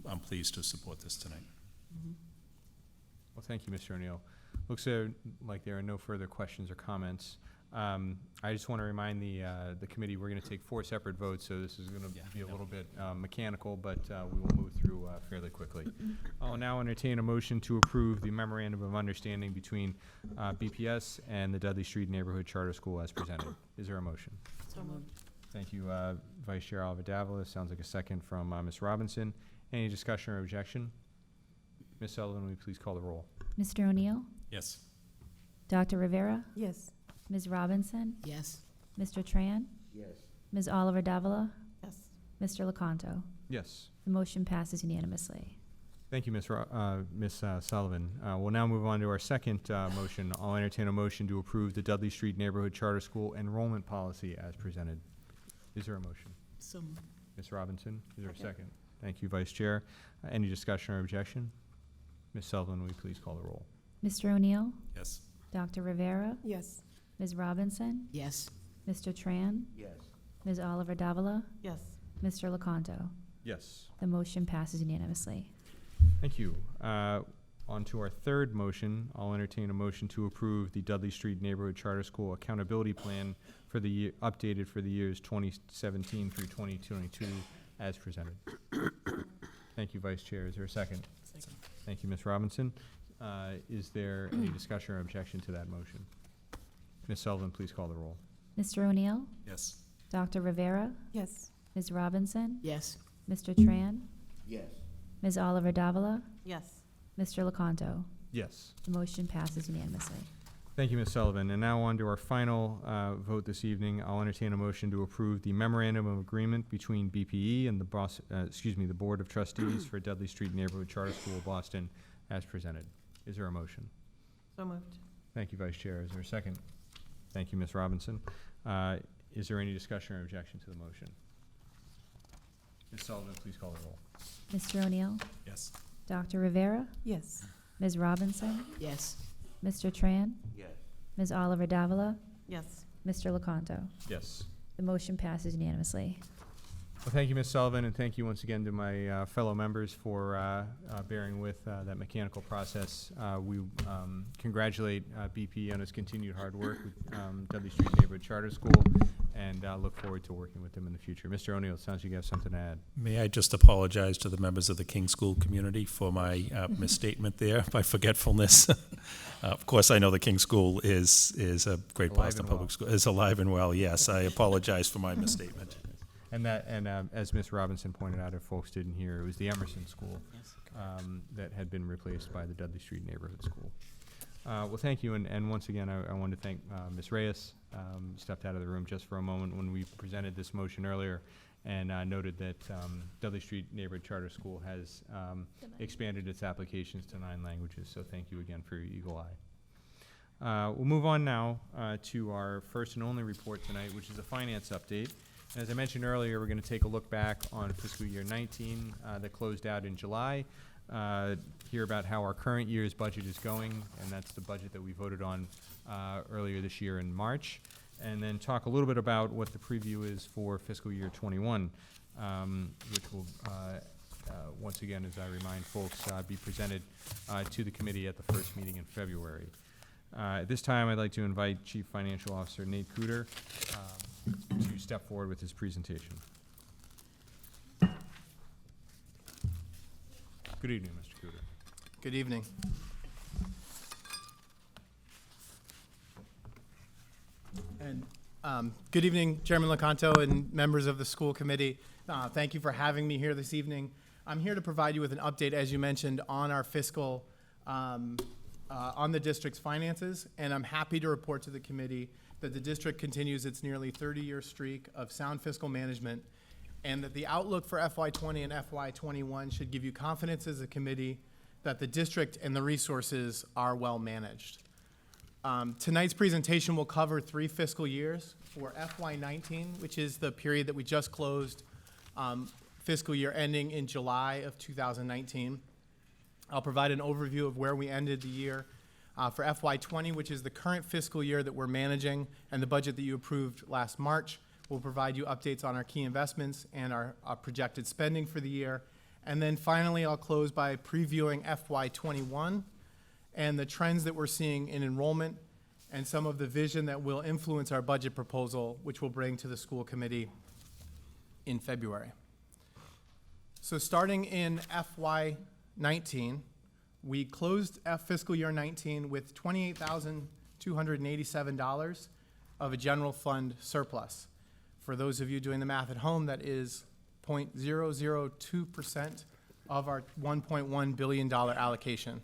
I'm pleased to support this tonight. Well, thank you, Mr. O'Neill. Looks like there are no further questions or comments. I just want to remind the committee we're going to take 4 separate votes, so this is going to be a little bit mechanical, but we will move through fairly quickly. I'll now entertain a motion to approve the memorandum of understanding between BPS and the Dudley Street Neighborhood Charter School as presented. Is there a motion? So moved. Thank you, Vice Chair Oliver Davila. Sounds like a second from Ms. Robinson. Any discussion or objection? Ms. Sullivan, will you please call the roll? Mr. O'Neill? Yes. Dr. Rivera? Yes. Ms. Robinson? Yes. Mr. Tran? Yes. Ms. Oliver Davila? Yes. Mr. Lecanto? Yes. The motion passes unanimously. Thank you, Ms. Sullivan. We'll now move on to our second motion. I'll entertain a motion to approve the Dudley Street Neighborhood Charter School enrollment policy as presented. Is there a motion? So moved. Ms. Robinson, is there a second? Thank you, Vice Chair. Any discussion or objection? Ms. Sullivan, will you please call the roll? Mr. O'Neill? Yes. Dr. Rivera? Yes. Ms. Robinson? Yes. Mr. Tran? Yes. Ms. Oliver Davila? Yes. Mr. Lecanto? Yes. The motion passes unanimously. Thank you. On to our third motion. I'll entertain a motion to approve the Dudley Street Neighborhood Charter School Accountability Plan for the year, updated for the years 2017 through 2022 as presented. Thank you, Vice Chair. Is there a second? Second. Thank you, Ms. Robinson. Is there any discussion or objection to that motion? Ms. Sullivan, please call the roll. Mr. O'Neill? Yes. Dr. Rivera? Yes. Ms. Robinson? Yes. Mr. Tran? Yes. Ms. Oliver Davila? Yes. Mr. Lecanto? Yes. The motion passes unanimously. Thank you, Ms. Sullivan. And now on to our final vote this evening. I'll entertain a motion to approve the memorandum of agreement between BPE and the Board of Trustees for Dudley Street Neighborhood Charter School, Boston, as presented. Is there a motion? So moved. Thank you, Vice Chair. Is there a second? Thank you, Ms. Robinson. Is there any discussion or objection to the motion? Ms. Sullivan, please call the roll. Mr. O'Neill? Yes. Dr. Rivera? Yes. Ms. Robinson? Yes. Mr. Tran? Yes. Ms. Oliver Davila? Yes. Mr. Lecanto? Yes. The motion passes unanimously. Well, thank you, Ms. Sullivan, and thank you once again to my fellow members for bearing with that mechanical process. We congratulate BP on its continued hard work with Dudley Street Neighborhood Charter School, and look forward to working with them in the future. Mr. O'Neill, it sounds like you have something to add. May I just apologize to the members of the King School community for my misstatement there, my forgetfulness. Of course, I know the King School is a great Alive Boston and Public well. School. Is alive and well, yes. I apologize for my misstatement. And as Ms. Robinson pointed out, if folks didn't hear, it was the Emerson School Yes. that had been replaced by the Dudley Street Neighborhood School. Well, thank you, and once again, I wanted to thank Ms. Reyes, stepped out of the room just for a moment when we presented this motion earlier, and noted that Dudley Street Neighborhood Charter School has expanded its applications to 9 languages, so thank you again for your eagle eye. We'll move on now to our first and only report tonight, which is a finance update. As I mentioned earlier, we're going to take a look back on fiscal year 19 that closed out in July, hear about how our current year's budget is going, and that's the budget that we voted on earlier this year in March, and then talk a little bit about what the preview is for fiscal year '21, which will, once again, as I remind folks, be presented to the committee at the first meeting in February. At this time, I'd like to invite Chief Financial Officer Nate Cooter to step forward with his presentation. Good evening, Mr. Cooter. Good evening. And good evening, Chairman Lecanto and members of the school committee. Thank you for having me here this evening. I'm here to provide you with an update, as you mentioned, on our fiscal, on the district's finances, and I'm happy to report to the committee that the district continues its nearly 30-year streak of sound fiscal management, and that the outlook for FY20 and FY21 should give you confidence as a committee that the district and the resources are well managed. Tonight's presentation will cover 3 fiscal years for FY19, which is the period that we just closed, fiscal year ending in July of 2019. I'll provide an overview of where we ended the year for FY20, which is the current fiscal year that we're managing, and the budget that you approved last March. We'll provide you updates on our key investments and our projected spending for the year. And then finally, I'll close by previewing FY21 and the trends that we're seeing in enrollment and some of the vision that will influence our budget proposal, which we'll bring to the school committee in February. So starting in FY19, we closed fiscal year 19 with $28,287 of a general fund surplus. For those of you doing the math at home, that is 0.002% of our $1.1 billion allocation.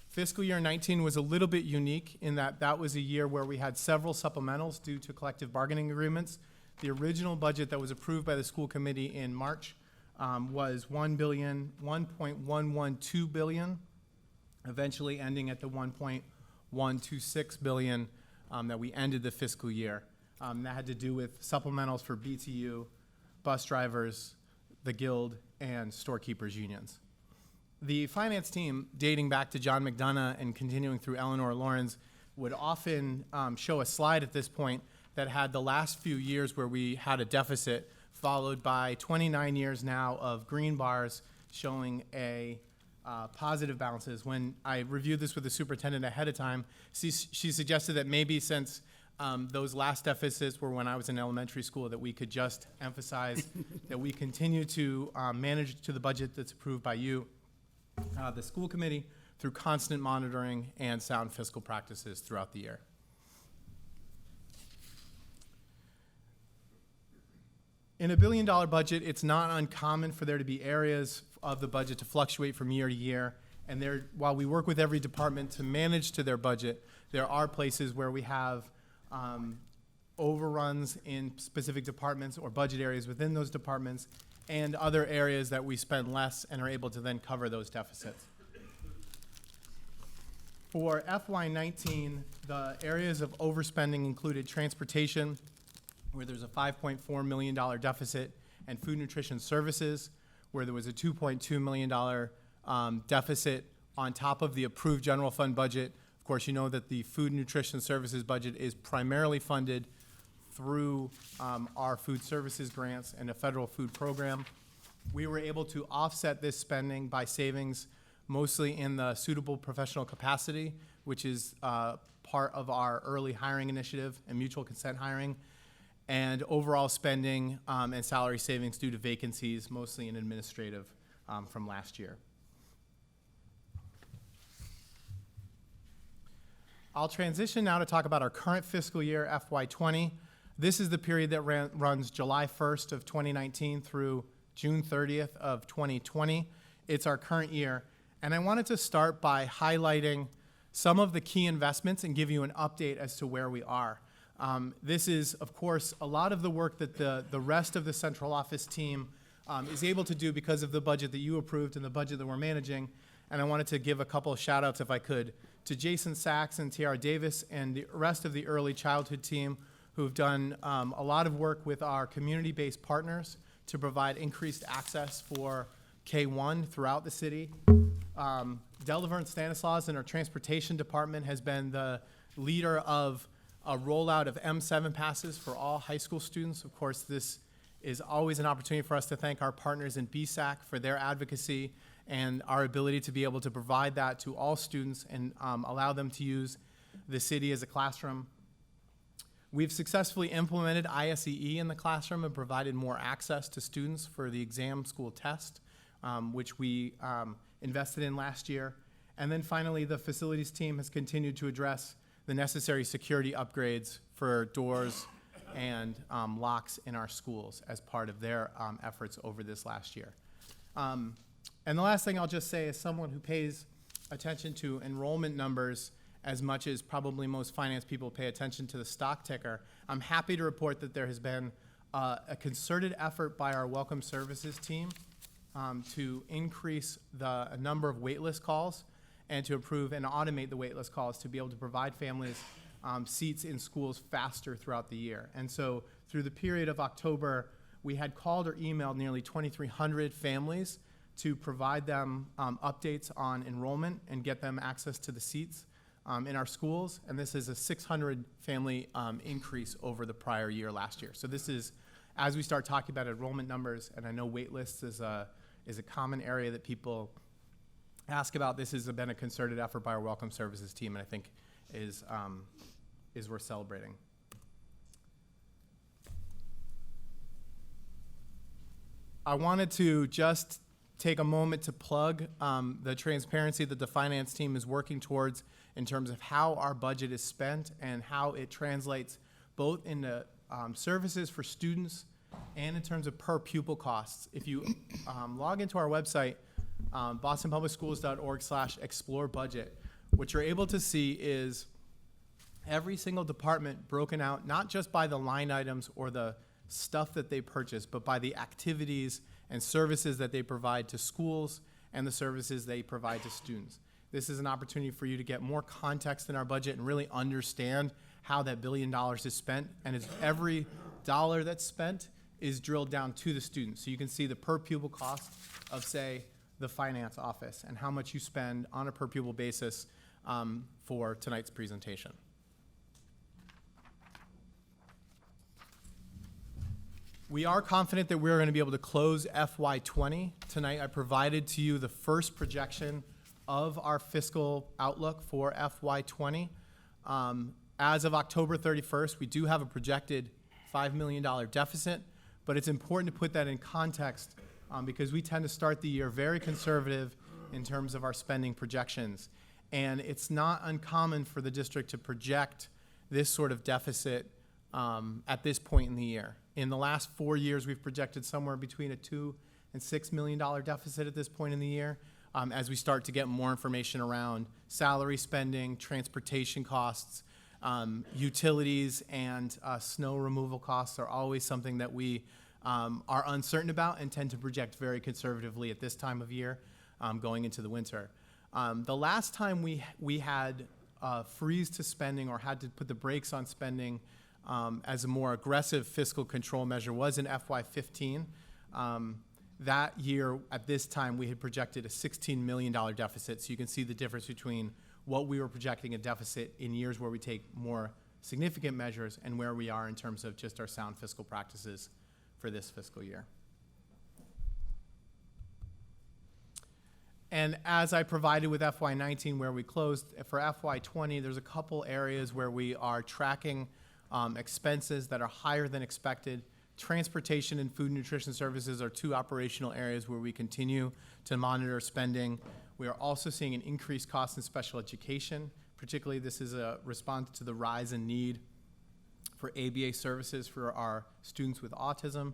Fiscal year 19 was a little bit unique in that that was a year where we had several supplementals due to collective bargaining agreements. The original budget that was approved by the school committee in March was $1.112 billion, eventually ending at the $1.126 billion that we ended the fiscal year. That had to do with supplementals for BTU, bus drivers, the Guild, and storekeepers unions. The finance team, dating back to John McDonough and continuing through Eleanor Lawrence, would often show a slide at this point that had the last few years where we had a deficit, followed by 29 years now of green bars showing a positive balances. When I reviewed this with the superintendent ahead of time, she suggested that maybe since those last deficits were when I was in elementary school, that we could just emphasize that we continue to manage to the budget that's approved by you, the school committee, through constant monitoring and sound fiscal practices throughout the year. In a $1 billion budget, it's not uncommon for there to be areas of the budget to fluctuate from year to year. And while we work with every department to manage to their budget, there are places where we have overruns in specific departments or budget areas within those departments, and other areas that we spend less and are able to then cover those deficits. For FY19, the areas of overspending included transportation, where there's a $5.4 million deficit, and food nutrition services, where there was a $2.2 million deficit on top of the approved general fund budget. Of course, you know that the food nutrition services budget is primarily funded through our food services grants and a federal food program. We were able to offset this spending by savings mostly in the suitable professional capacity, which is part of our early hiring initiative and mutual consent hiring, and overall spending and salary savings due to vacancies, mostly in administrative from last year. I'll transition now to talk about our current fiscal year, FY20. This is the period that runs July 1st of 2019 through June 30th of 2020. It's our current year. And I wanted to start by highlighting some of the key investments and give you an update as to where we are. This is, of course, a lot of the work that the rest of the central office team is able to do because of the budget that you approved and the budget that we're managing. And I wanted to give a couple of shout outs, if I could, to Jason Sachs and T.R. Davis and the rest of the early childhood team who've done a lot of work with our community-based partners to provide increased access for K-1 throughout the city. Delaverne Stanislaus in our transportation department has been the leader of a rollout of M7 passes for all high school students. Of course, this is always an opportunity for us to thank our partners in BSAC for their advocacy and our ability to be able to provide that to all students and allow them to use the city as a classroom. We've successfully implemented ISEE in the classroom and provided more access to students for the exam school test, which we invested in last year. And then finally, the facilities team has continued to address the necessary security upgrades for doors and locks in our schools as part of their efforts over this last year. And the last thing I'll just say, as someone who pays attention to enrollment numbers as much as probably most finance people pay attention to the stock ticker, I'm happy to report that there has been a concerted effort by our Welcome Services team to increase the number of waitlist calls and to improve and automate the waitlist calls to be able to provide families seats in schools faster throughout the year. And so through the period of October, we had called or emailed nearly 2,300 families to provide them updates on enrollment and get them access to the seats in our schools. And this is a 600 family increase over the prior year last year. So this is, as we start talking about enrollment numbers, and I know wait lists is a common area that people ask about, this has been a concerted effort by our Welcome Services team, and I think is worth celebrating. I wanted to just take a moment to plug the transparency that the finance team is working towards in terms of how our budget is spent and how it translates both into services for students and in terms of per pupil costs. If you log into our website, bostonpublicschools.org/explore budget, what you're able to see is every single department broken out, not just by the line items or the stuff that they purchase, but by the activities and services that they provide to schools and the services they provide to students. This is an opportunity for you to get more context in our budget and really understand how that $1 billion is spent. And it's every dollar that's spent is drilled down to the student. So you can see the per pupil cost of, say, the finance office and how much you spend on a per pupil basis for tonight's presentation. We are confident that we're going to be able to close FY20. Tonight I provided to you the first projection of our fiscal outlook for FY20. As of October 31st, we do have a projected $5 million deficit, but it's important to put that in context because we tend to start the year very conservative in terms of our spending projections. And it's not uncommon for the district to project this sort of deficit at this point in the year. In the last 4 years, we've projected somewhere between a $2 and $6 million deficit at this point in the year as we start to get more information around salary spending, transportation costs, utilities, and snow removal costs are always something that we are uncertain about and tend to project very conservatively at this time of year going into the winter. The last time we had freeze to spending or had to put the brakes on spending as a more aggressive fiscal control measure was in FY15. That year, at this time, we had projected a $16 million deficit. So you can see the difference between what we were projecting a deficit in years where we take more significant measures and where we are in terms of just our sound fiscal practices for this fiscal year. And as I provided with FY19 where we closed, for FY20, there's a couple areas where we are tracking expenses that are higher than expected. Transportation and food and nutrition services are two operational areas where we continue to monitor spending. We are also seeing an increased cost in special education. Particularly, this is a response to the rise in need for ABA services for our students with autism.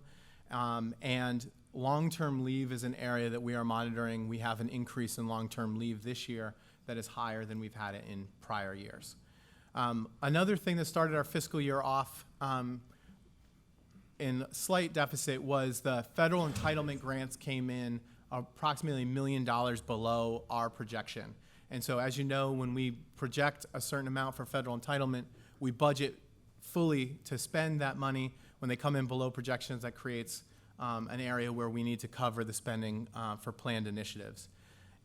And long-term leave is an area that we are monitoring. We have an increase in long-term leave this year that is higher than we've had it in prior years. Another thing that started our fiscal year off in slight deficit was the federal entitlement grants came in approximately $1 million below our projection. And so as you know, when we project a certain amount for federal entitlement, we budget fully to spend that money. When they come in below projections, that creates an area where we need to cover the spending for planned initiatives.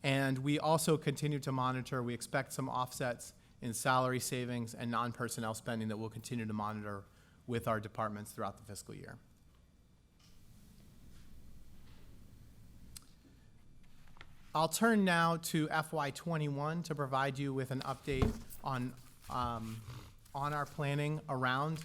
And we also continue to monitor. We expect some offsets in salary savings and non-personnel spending that we'll continue to monitor with our departments throughout the fiscal year. I'll turn now to FY21 to provide you with an update on our planning around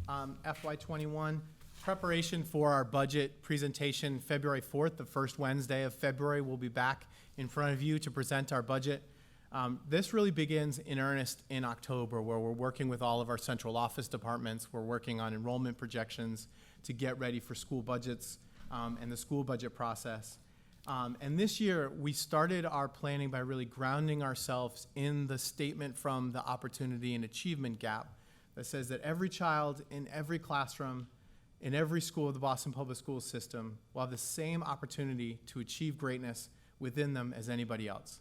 FY21. Preparation for our budget presentation February 4th, the first Wednesday of February. We'll be back in front of you to present our budget. This really begins in earnest in October, where we're working with all of our central office departments. We're working on enrollment projections to get ready for school budgets and the school budget process. And this year, we started our planning by really grounding ourselves in the statement from the Opportunity and Achievement Gap that says that every child in every classroom, in every school of the Boston Public Schools system will have the same opportunity to achieve greatness within them as anybody else.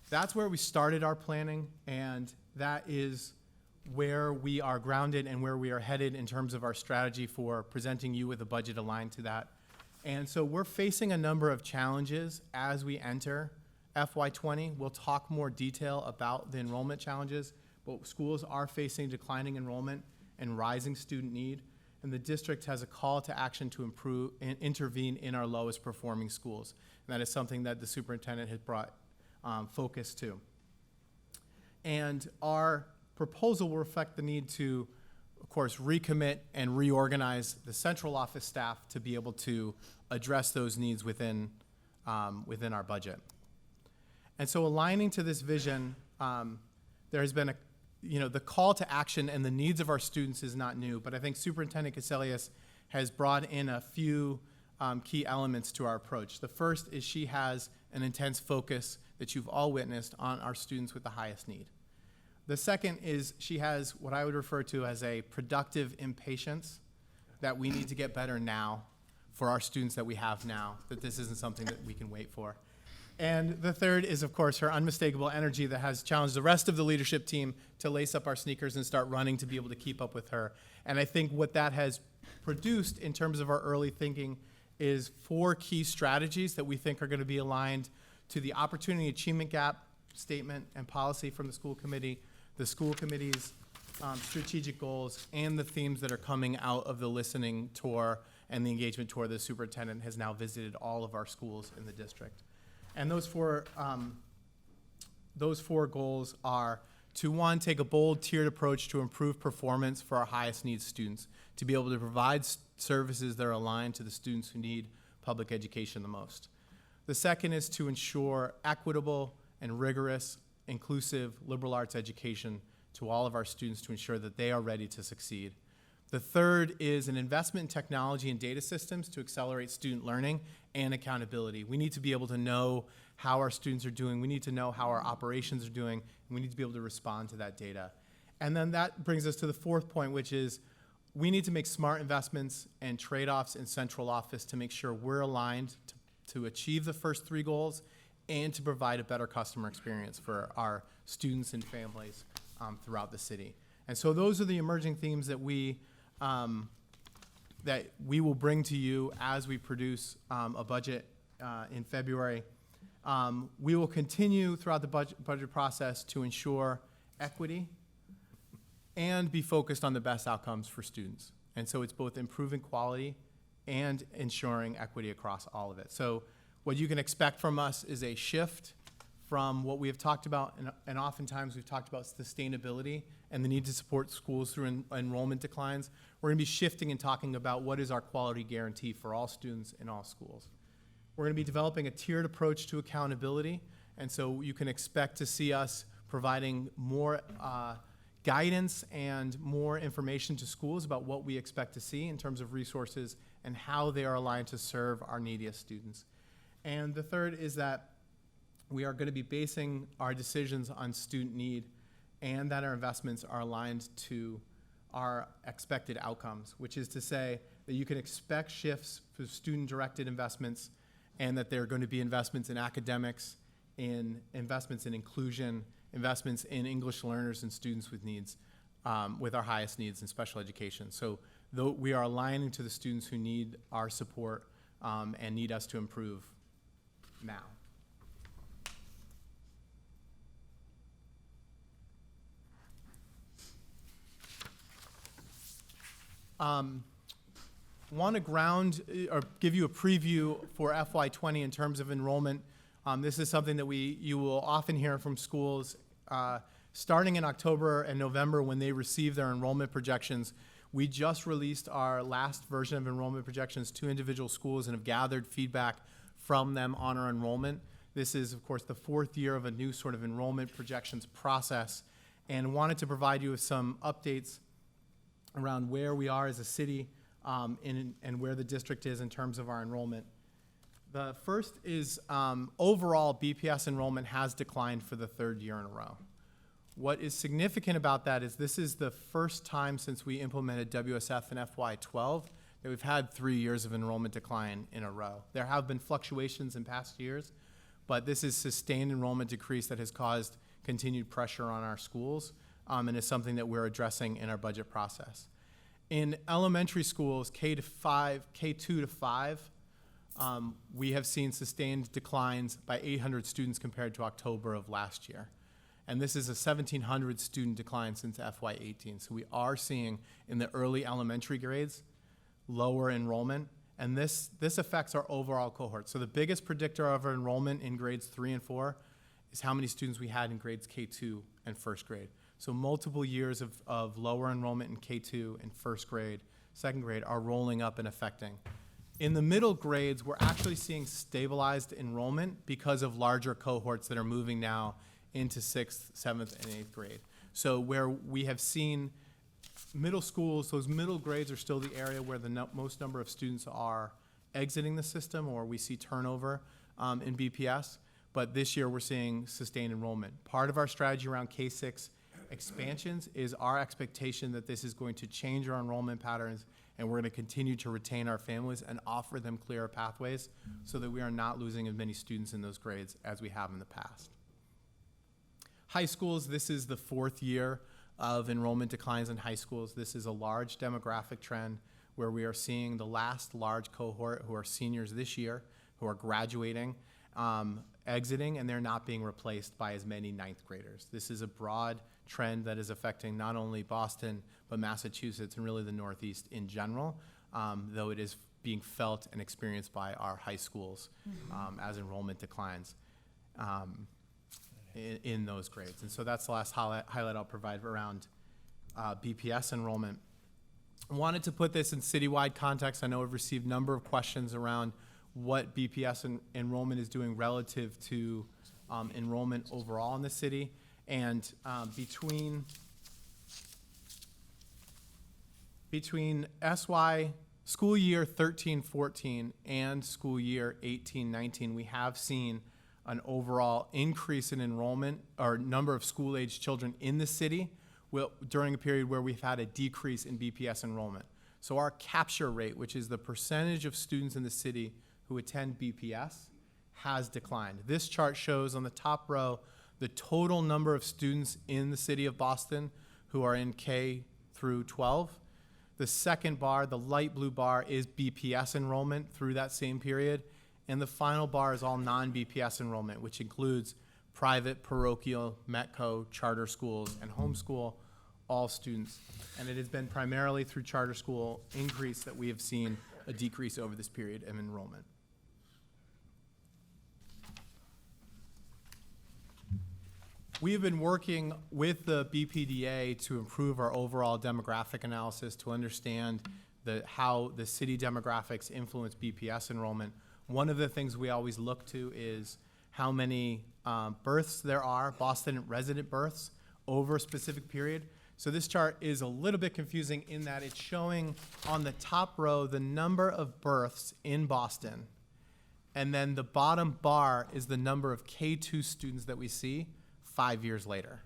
That's where we started our planning, and that is where we are grounded and where we are headed in terms of our strategy for presenting you with a budget aligned to that. And so we're facing a number of challenges as we enter FY20. We'll talk more detail about the enrollment challenges, but schools are facing declining enrollment and rising student need, and the district has a call to action to improve and intervene in our lowest performing schools. And that is something that the superintendent has brought focus to. And our proposal will reflect the need to, of course, recommit and reorganize the central office staff to be able to address those needs within our budget. And so aligning to this vision, there has been the call to action and the needs of our students is not new, but I think Superintendent Caselius has brought in a few key elements to our approach. The first is she has an intense focus that you've all witnessed on our students with the highest need. The second is she has what I would refer to as a productive impatience that we need to get better now for our students that we have now, that this isn't something that we can wait for. And the third is, of course, her unmistakable energy that has challenged the rest of the leadership team to lace up our sneakers and start running to be able to keep up with her. And I think what that has produced in terms of our early thinking is 4 key strategies that we think are going to be aligned to the Opportunity Achievement Gap statement and policy from the school committee, the school committee's strategic goals, and the themes that are coming out of the listening tour and the engagement tour. The superintendent has now visited all of our schools in the district. And those four goals are to, 1, take a bold, tiered approach to improve performance for our highest needs students, to be able to provide services that are aligned to the students who need public education the most. The second is to ensure equitable and rigorous, inclusive liberal arts education to all of our students to ensure that they are ready to succeed. The third is an investment in technology and data systems to accelerate student learning and accountability. We need to be able to know how our students are doing. We need to know how our operations are doing, and we need to be able to respond to that data. And then that brings us to the fourth point, which is we need to make smart investments and trade-offs in central office to make sure we're aligned to achieve the first 3 goals and to provide a better customer experience for our students and families throughout the city. And so those are the emerging themes that we will bring to you as we produce a budget in February. We will continue throughout the budget process to ensure equity and be focused on the best outcomes for students. And so it's both improving quality and ensuring equity across all of it. So what you can expect from us is a shift from what we have talked about, and oftentimes we've talked about sustainability and the need to support schools through enrollment declines. We're going to be shifting and talking about what is our quality guarantee for all students in all schools. We're going to be developing a tiered approach to accountability, and so you can expect to see us providing more guidance and more information to schools about what we expect to see in terms of resources and how they are aligned to serve our neediest students. And the third is that we are going to be basing our decisions on student need and that our investments are aligned to our expected outcomes, which is to say that you can expect shifts for student-directed investments and that there are going to be investments in academics, in investments in inclusion, investments in English learners and students with needs, with our highest needs in special education. So though we are aligning to the students who need our support and need us to improve now. Want to ground or give you a preview for FY20 in terms of enrollment. This is something that you will often hear from schools starting in October and November when they receive their enrollment projections. We just released our last version of enrollment projections to individual schools and have gathered feedback from them on our enrollment. This is, of course, the 4th year of a new sort of enrollment projections process, and wanted to provide you with some updates around where we are as a city and where the district is in terms of our enrollment. The first is overall BPS enrollment has declined for the 3rd year in a row. What is significant about that is this is the first time since we implemented WSF in FY12 that we've had 3 years of enrollment decline in a row. There have been fluctuations in past years, but this is sustained enrollment decrease that has caused continued pressure on our schools and is something that we're addressing in our budget process. In elementary schools, K2 to 5, we have seen sustained declines by 800 students compared to October of last year. And this is a 1,700 student decline since FY18. So we are seeing in the early elementary grades lower enrollment, and this affects our overall cohort. So the biggest predictor of our enrollment in grades 3 and 4 is how many students we had in grades K2 and 1st grade. So multiple years of lower enrollment in K2 and 1st grade, 2nd grade are rolling up and affecting. In the middle grades, we're actually seeing stabilized enrollment because of larger cohorts that are moving now into 6th, 7th, and 8th grade. So where we have seen middle schools, those middle grades are still the area where the most number of students are exiting the system, or we see turnover in BPS. But this year we're seeing sustained enrollment. Part of our strategy around K6 expansions is our expectation that this is going to change our enrollment patterns, and we're going to continue to retain our families and offer them clearer pathways so that we are not losing as many students in those grades as we have in the past. High schools, this is the 4th year of enrollment declines in high schools. This is a large demographic trend where we are seeing the last large cohort who are seniors this year, who are graduating, exiting, and they're not being replaced by as many 9th graders. This is a broad trend that is affecting not only Boston, but Massachusetts and really the Northeast in general, though it is being felt and experienced by our high schools as enrollment declines in those grades. And so that's the last highlight I'll provide around BPS enrollment. I wanted to put this in citywide context. I know we've received a number of questions around what BPS enrollment is doing relative to enrollment overall in the city. And between SY school year 13-14 and school year 18-19, we have seen an overall increase in enrollment or number of school-age children in the city during a period where we've had a decrease in BPS enrollment. So our capture rate, which is the percentage of students in the city who attend BPS, has declined. This chart shows on the top row the total number of students in the city of Boston who are in K through 12. The second bar, the light blue bar, is BPS enrollment through that same period. And the final bar is all non-BPS enrollment, which includes private, parochial, Metco, charter schools, and homeschool, all students. And it has been primarily through charter school increase that we have seen a decrease over this period of enrollment. We have been working with the BPDA to improve our overall demographic analysis to understand how the city demographics influence BPS enrollment. One of the things we always look to is how many births there are, Boston resident births, over a specific period. So this chart is a little bit confusing in that it's showing on the top row the number of births in Boston, and then the bottom bar is the number of K2 students that we see 5 years later.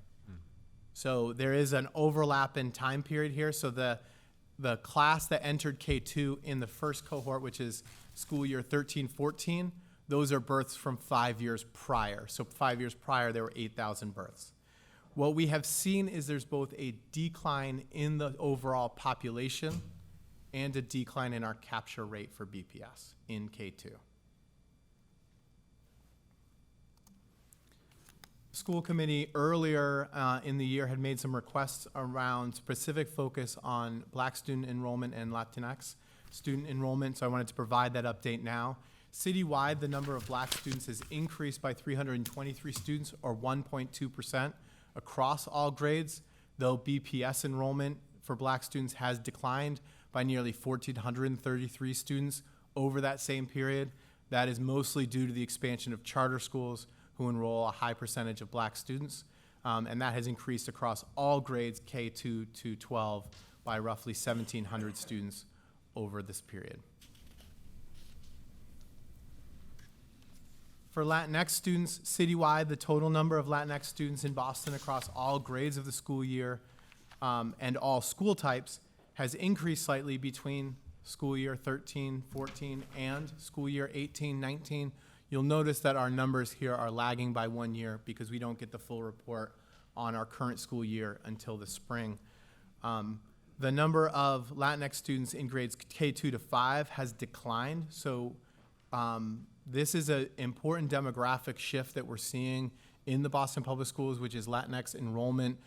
So there is an overlap in time period here. So the class that entered K2 in the first cohort, which is school year 13-14, those are births from 5 years prior. So 5 years prior, there were 8,000 births. What we have seen is there's both a decline in the overall population and a decline in our capture rate for BPS in K2. school committee earlier in the year had made some requests around specific focus on Black student enrollment and Latinx student enrollment, so I wanted to provide that update now. Citywide, the number of Black students has increased by 323 students, or 1.2% across all grades, though BPS enrollment for Black students has declined by nearly 1,433 students over that same period. That is mostly due to the expansion of charter schools who enroll a high percentage of Black students, and that has increased across all grades K2 to 12 by roughly 1,700 students over this period. For Latinx students, citywide, the total number of Latinx students in Boston across all grades of the school year and all school types has increased slightly between school year 13-14 and school year 18-19. You'll notice that our numbers here are lagging by 1 year because we don't get the full report on our current school year until the spring. The number of Latinx students in grades K2 to 5 has declined, so this is an important demographic shift that we're seeing in the Boston Public Schools, which is Latinx enrollment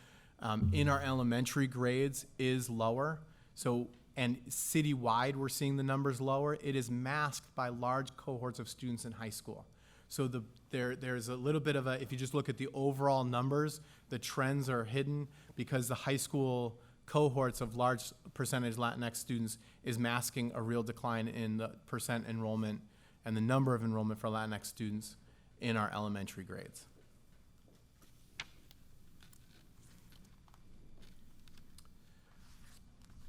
in our elementary grades is lower. So, and citywide, we're seeing the numbers lower. It is masked by large cohorts of students in high school. So there's a little bit of a, if you just look at the overall numbers, the trends are hidden because the high school cohorts of large percentage Latinx students is masking a real decline in the percent enrollment and the number of enrollment for Latinx students in our elementary grades.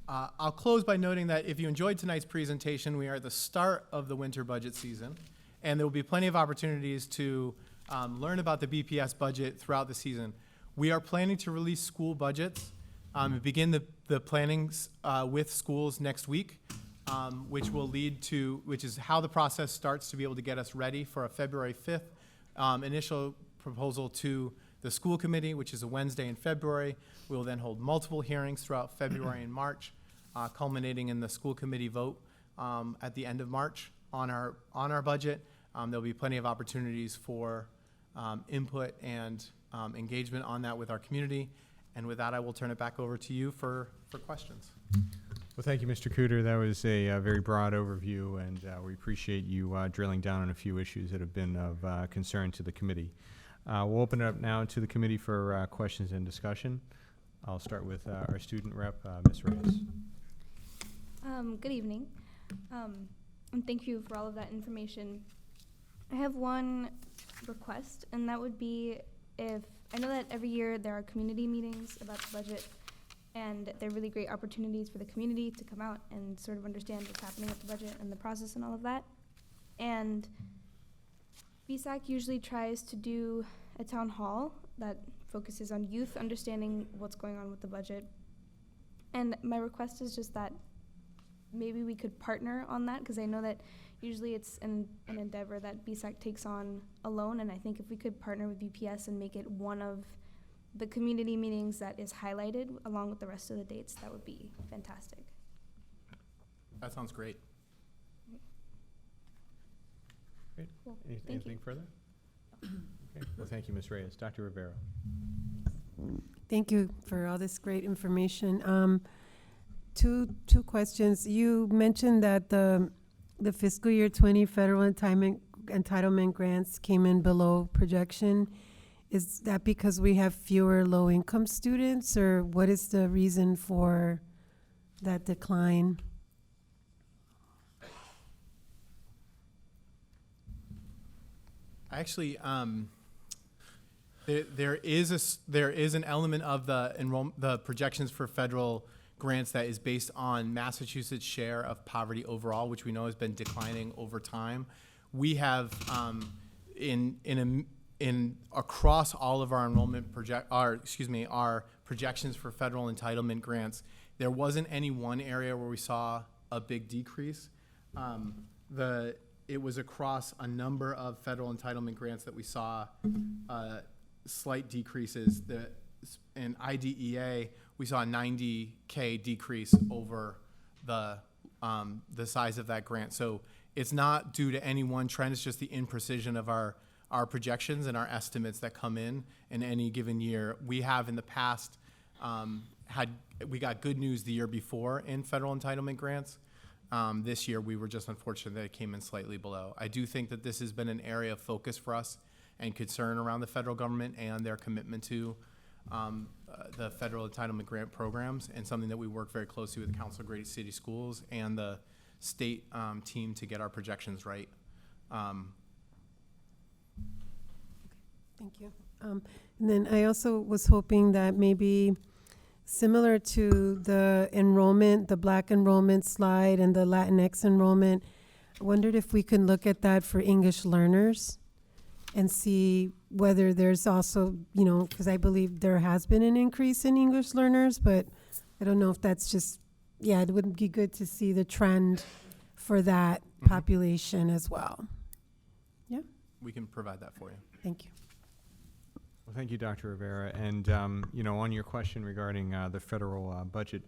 I'll close by noting that if you enjoyed tonight's presentation, we are at the start of the winter budget season, and there will be plenty of opportunities to learn about the BPS budget throughout the season. We are planning to release school budgets and begin the plannings with schools next week, which will lead to, which is how the process starts to be able to get us ready for a February 5th initial proposal to the school committee, which is a Wednesday in February. We will then hold multiple hearings throughout February and March, culminating in the school committee vote at the end of March on our budget. There'll be plenty of opportunities for input and engagement on that with our community. And with that, I will turn it back over to you for questions. Well, thank you, Mr. Cooter. That was a very broad overview, and we appreciate you drilling down on a few issues that have been of concern to the committee. We'll open it up now to the committee for questions and discussion. I'll start with our student rep, Ms. Reyes. Good evening, and thank you for all of that information. I have one request, and that would be if, I know that every year there are community meetings about the budget, and they're really great opportunities for the community to come out and sort of understand what's happening with the budget and the process and all of that. And BSAC usually tries to do a town hall that focuses on youth understanding what's going on with the budget. And my request is just that maybe we could partner on that, because I know that usually it's an endeavor that BSAC takes on alone, and I think if we could partner with BPS and make it one of the community meetings that is highlighted along with the rest of the dates, that would be fantastic. That sounds great. Great. Well, Anything further? Okay. Well, thank you, Ms. Reyes. Dr. Rivera. Thank you for all this great information. Two questions. You mentioned that the fiscal year 20 federal entitlement grants came in below projection. Is that because we have fewer low-income students, or what is the reason for that decline? Actually, there is an element of the projections for federal grants that is based on Massachusetts' share of poverty overall, which we know has been declining over time. We have across all of our our projections for federal entitlement grants, there wasn't any one area where we saw a big decrease. It was across a number of federal entitlement grants that we saw slight decreases. In IDEA, we saw a $90K decrease over the size of that grant. So it's not due to any one trend, it's just the imprecision of our our projections and our estimates that come in any given year. We have in the past we got good news the year before in federal entitlement grants. This year, we were just unfortunate that it came in slightly below. I do think that this has been an area of focus for us and concern around the federal government and their commitment to the federal entitlement grant programs, and something that we work very closely with the Council of Great City Schools and the state team to get our projections right. Thank you. And then I also was hoping that maybe similar to the enrollment, the Black enrollment slide and the Latinx enrollment, I wondered if we could look at that for English learners and see whether there's also, you know, because I believe there has been an increase in English learners, but I don't know if that's just, yeah, it would be good to see the trend for that population as well. Yeah, We can provide that for you. thank you. Well, thank you, Dr. Rivera. And, you know, on your question regarding the federal budget,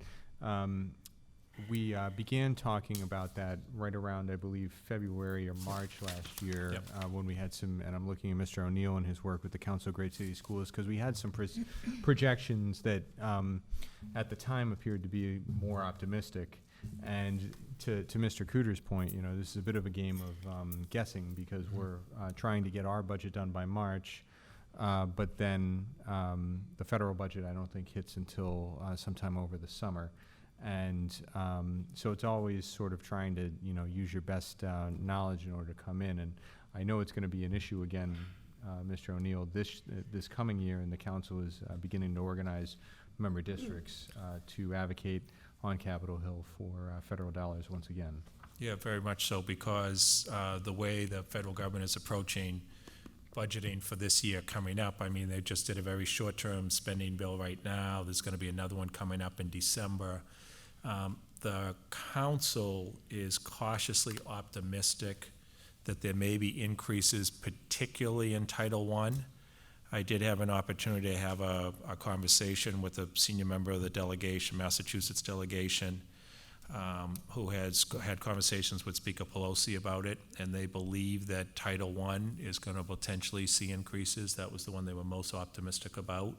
we began talking about that right around, I believe, February or March last year, when we had some, and I'm looking at Mr. O'Neill and his work with the Council of Great City Schools, because we had some projections that at the time appeared to be more optimistic. And to Mr. Cooter's point, you know, this is a bit of a game of guessing, because we're trying to get our budget done by March. But then the federal budget, I don't think, hits until sometime over the summer. And so it's always sort of trying to, you know, use your best knowledge in order to come in. And I know it's going to be an issue again, Mr. O'Neill, this coming year, and the council is beginning to organize member districts to advocate on Capitol Hill for federal dollars once again. Yeah, very much so, because the way the federal government is approaching budgeting for this year coming up, I mean, they just did a very short-term spending bill right now. There's going to be another one coming up in December. The council is cautiously optimistic that there may be increases, particularly in Title I. I did have an opportunity to have a conversation with a senior member of the delegation, Massachusetts delegation, who has had conversations with Speaker Pelosi about it, and they believe that Title I is going to potentially see increases. That was the one they were most optimistic about,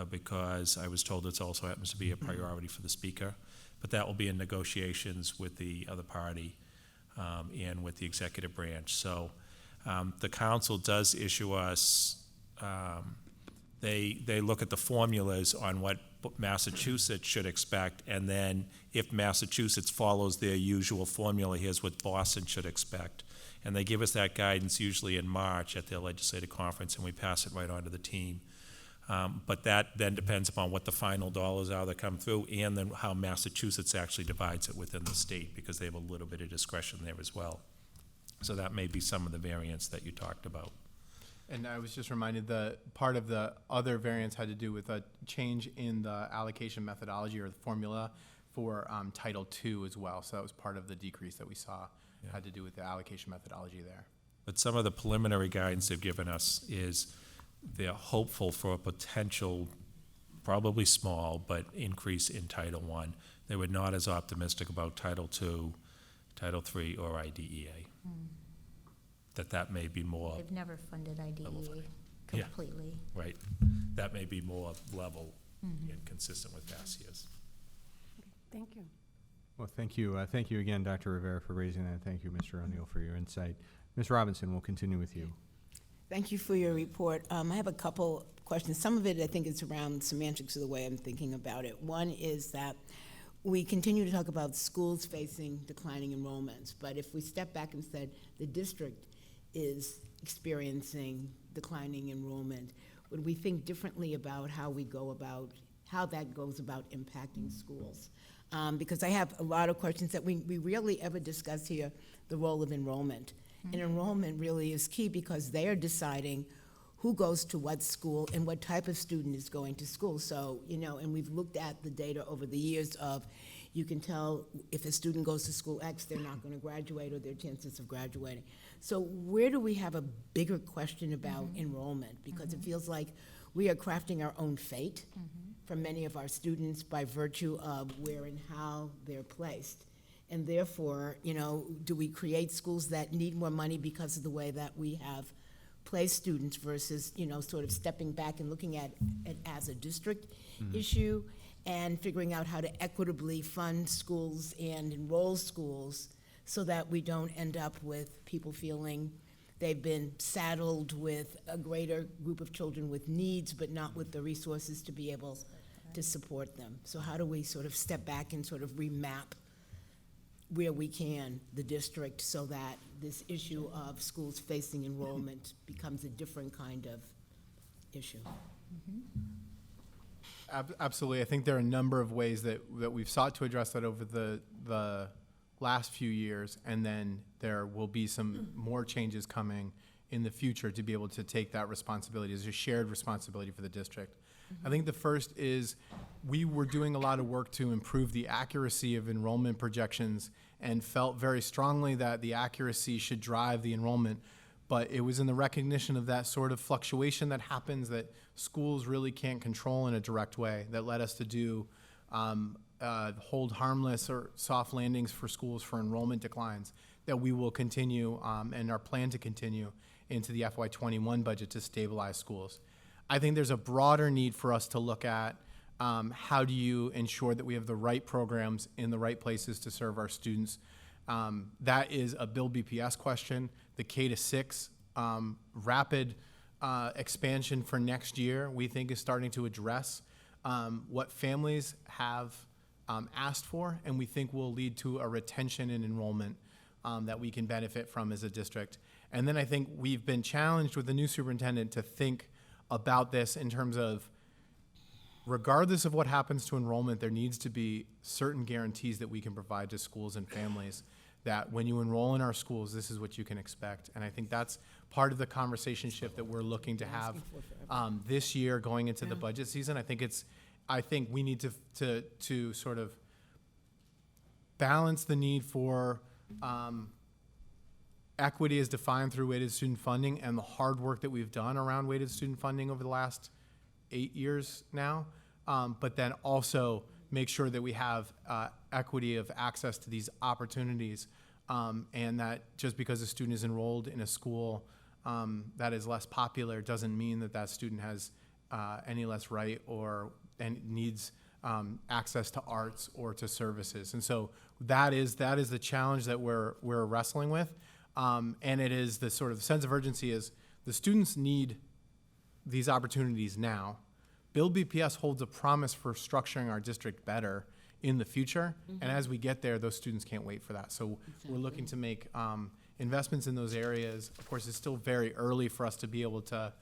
because I was told it also happens to be a priority for the Speaker. But that will be in negotiations with the other party and with the executive branch. So the council does issue us, they look at the formulas on what Massachusetts should expect, and then if Massachusetts follows their usual formula, here's what Boston should expect. And they give us that guidance usually in March at their legislative conference, and we pass it right on to the team. But that then depends upon what the final dollars are that come through, and then how Massachusetts actually divides it within the state, because they have a little bit of discretion there as well. So that may be some of the variance that you talked about. And I was just reminded that part of the other variance had to do with a change in the allocation methodology or the formula for Title II as well. So that was part of the decrease that we saw, had to do with the allocation methodology there. But some of the preliminary guidance they've given us is they're hopeful for a potential, probably small, but increase in Title I. They were not as optimistic about Title II, Title III, or IDEA. That may be more. They've never funded IDEA completely. Yeah, right. That may be more level and consistent with past years. Thank you. Well, thank you. Thank you again, Dr. Rivera, for raising that. Thank you, Mr. O'Neill, for your insight. Ms. Robinson, we'll continue with you. Thank you for your report. I have a couple questions. Some of it, I think, is around semantics of the way I'm thinking about it. One is that we continue to talk about schools facing declining enrollments, but if we step back and said the district is experiencing declining enrollment, would we think differently about how we go about, how that goes about impacting schools? Because I have a lot of questions that we rarely ever discuss here, the role of enrollment. And enrollment really is key, because they are deciding who goes to what school and what type of student is going to school. So, you know, and we've looked at the data over the years of, you can tell if a student goes to school X, they're not going to graduate, or their chances of graduating. So where do we have a bigger question about enrollment? Because it feels like we are crafting our own fate for many of our students by virtue of where and how they're placed. And therefore, you know, do we create schools that need more money because of the way that we have place students versus, sort of stepping back and looking at it as a district issue and figuring out how to equitably fund schools and enroll schools so that we don't end up with people feeling they've been saddled with a greater group of children with needs, but not with the resources to be able to support them. So how do we sort of step back and sort of remap where we can the district so that this issue of schools facing enrollment becomes a different kind of issue? Absolutely. I think there are a number of ways that we've sought to address that over the last few years, and then there will be some more changes coming in the future to be able to take that responsibility as a shared responsibility for the district. I think the first is we were doing a lot of work to improve the accuracy of enrollment projections and felt very strongly that the accuracy should drive the enrollment, but it was in the recognition of that sort of fluctuation that happens that schools really can't control in a direct way that led us to do hold harmless or soft landings for schools for enrollment declines that we will continue and are planned to continue into the FY21 budget to stabilize schools. I think there's a broader need for us to look at how do you ensure that we have the right programs in the right places to serve our students. That is a Bill BPS question. The K-6 rapid expansion for next year, we think is starting to address what families have asked for, and we think will lead to a retention in enrollment that we can benefit from as a district. And then I think we've been challenged with the new superintendent to think about this in terms of, regardless of what happens to enrollment, there needs to be certain guarantees that we can provide to schools and families that when you enroll in our schools, this is what you can expect. And I think that's part of the conversation shift that we're looking to have this year going into the budget season. I think we need to sort of balance the need for equity as defined through weighted student funding and the hard work that we've done around weighted student funding over the last 8 years now, but then also make sure that we have equity of access to these opportunities, and that just because a student is enrolled in a school that is less popular doesn't mean that that student has any less right and needs access to arts or to services. And so that is the challenge that we're wrestling with. And it is the sort of sense of urgency is the students need these opportunities now. Bill BPS holds a promise for structuring our district better in the future. And as we get there, those students can't wait for that. So we're looking to make investments in those areas. Of course, it's still very early for us to be able to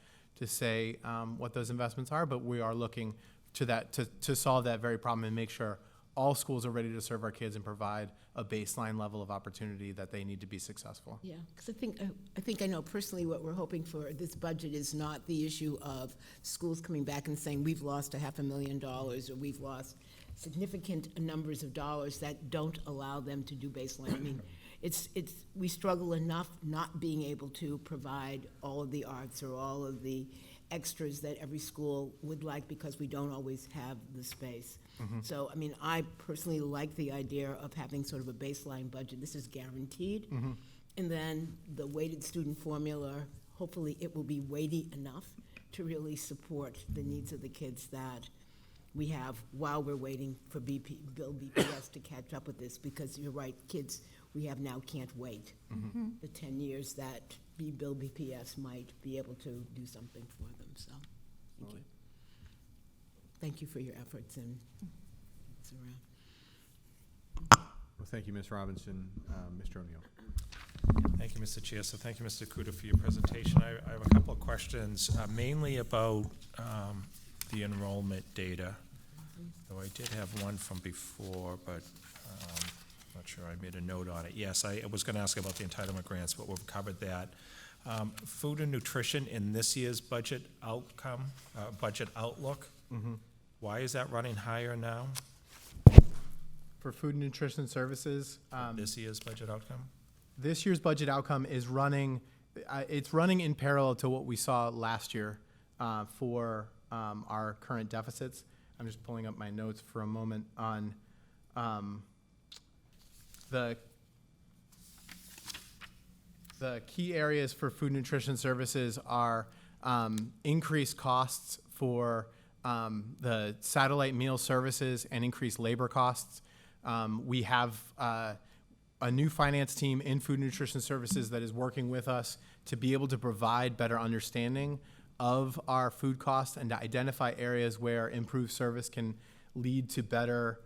say what those investments are, but we are looking to that to solve that very problem and make sure all schools are ready to serve our kids and provide a baseline level of opportunity that they need to be successful. Yeah, because I think I know personally what we're hoping for. This budget is not the issue of schools coming back and saying we've lost $500,000 or we've lost significant numbers of dollars that don't allow them to do baseline. I mean, we struggle enough not being able to provide all of the arts or all of the extras that every school would like because we don't always have the space. So, I mean, I personally like the idea of having sort of a baseline budget. This is guaranteed. And then the weighted student formula, hopefully it will be weighty enough to really support the needs of the kids that we have while we're waiting for Bill BPS to catch up with this, because you're right, kids we have now can't wait the 10 years that Bill BPS might be able to do something for them. So, thank you. Thank you for your efforts and it's around. Well, thank you, Ms. Robinson. Mr. O'Neill. Thank you, Mr. Chair. So thank you, Mr. Kuda, for your presentation. I have a couple of questions, mainly about the enrollment data. Though I did have one from before, but not sure I made a note on it. Yes, I was going to ask about the entitlement grants, but we've covered that. Food and nutrition in this year's budget outlook. Why is that running higher now? For food and nutrition services, This year's budget outcome? this year's budget outcome is running, it's running in parallel to what we saw last year for our current deficits. I'm just pulling up my notes for a moment on the the key areas for food nutrition services are increased costs for the satellite meal services and increased labor costs. We have a new finance team in food nutrition services that is working with us to be able to provide better understanding of our food costs and to identify areas where improved service can lead to better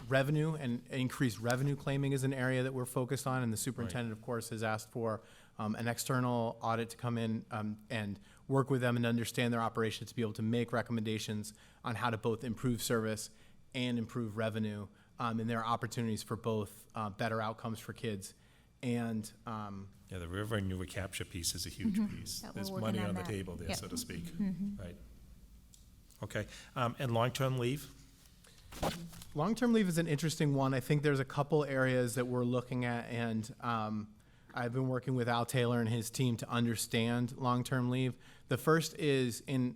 revenue, and increased revenue claiming is an area that we're focused on. And the superintendent, of course, has asked for an external audit to come in and work with them and understand their operations to be able to make recommendations on how to both improve service and improve revenue. And there are opportunities for both better outcomes for kids and Yeah, the revenue recapture piece is a huge piece. Yeah, we're There's working money on on the that. table there, Yep. so to speak. Right. Okay. And long-term leave? long-term leave is an interesting one. I think there's a couple areas that we're looking at, and I've been working with Al Taylor and his team to understand long-term leave. The first is in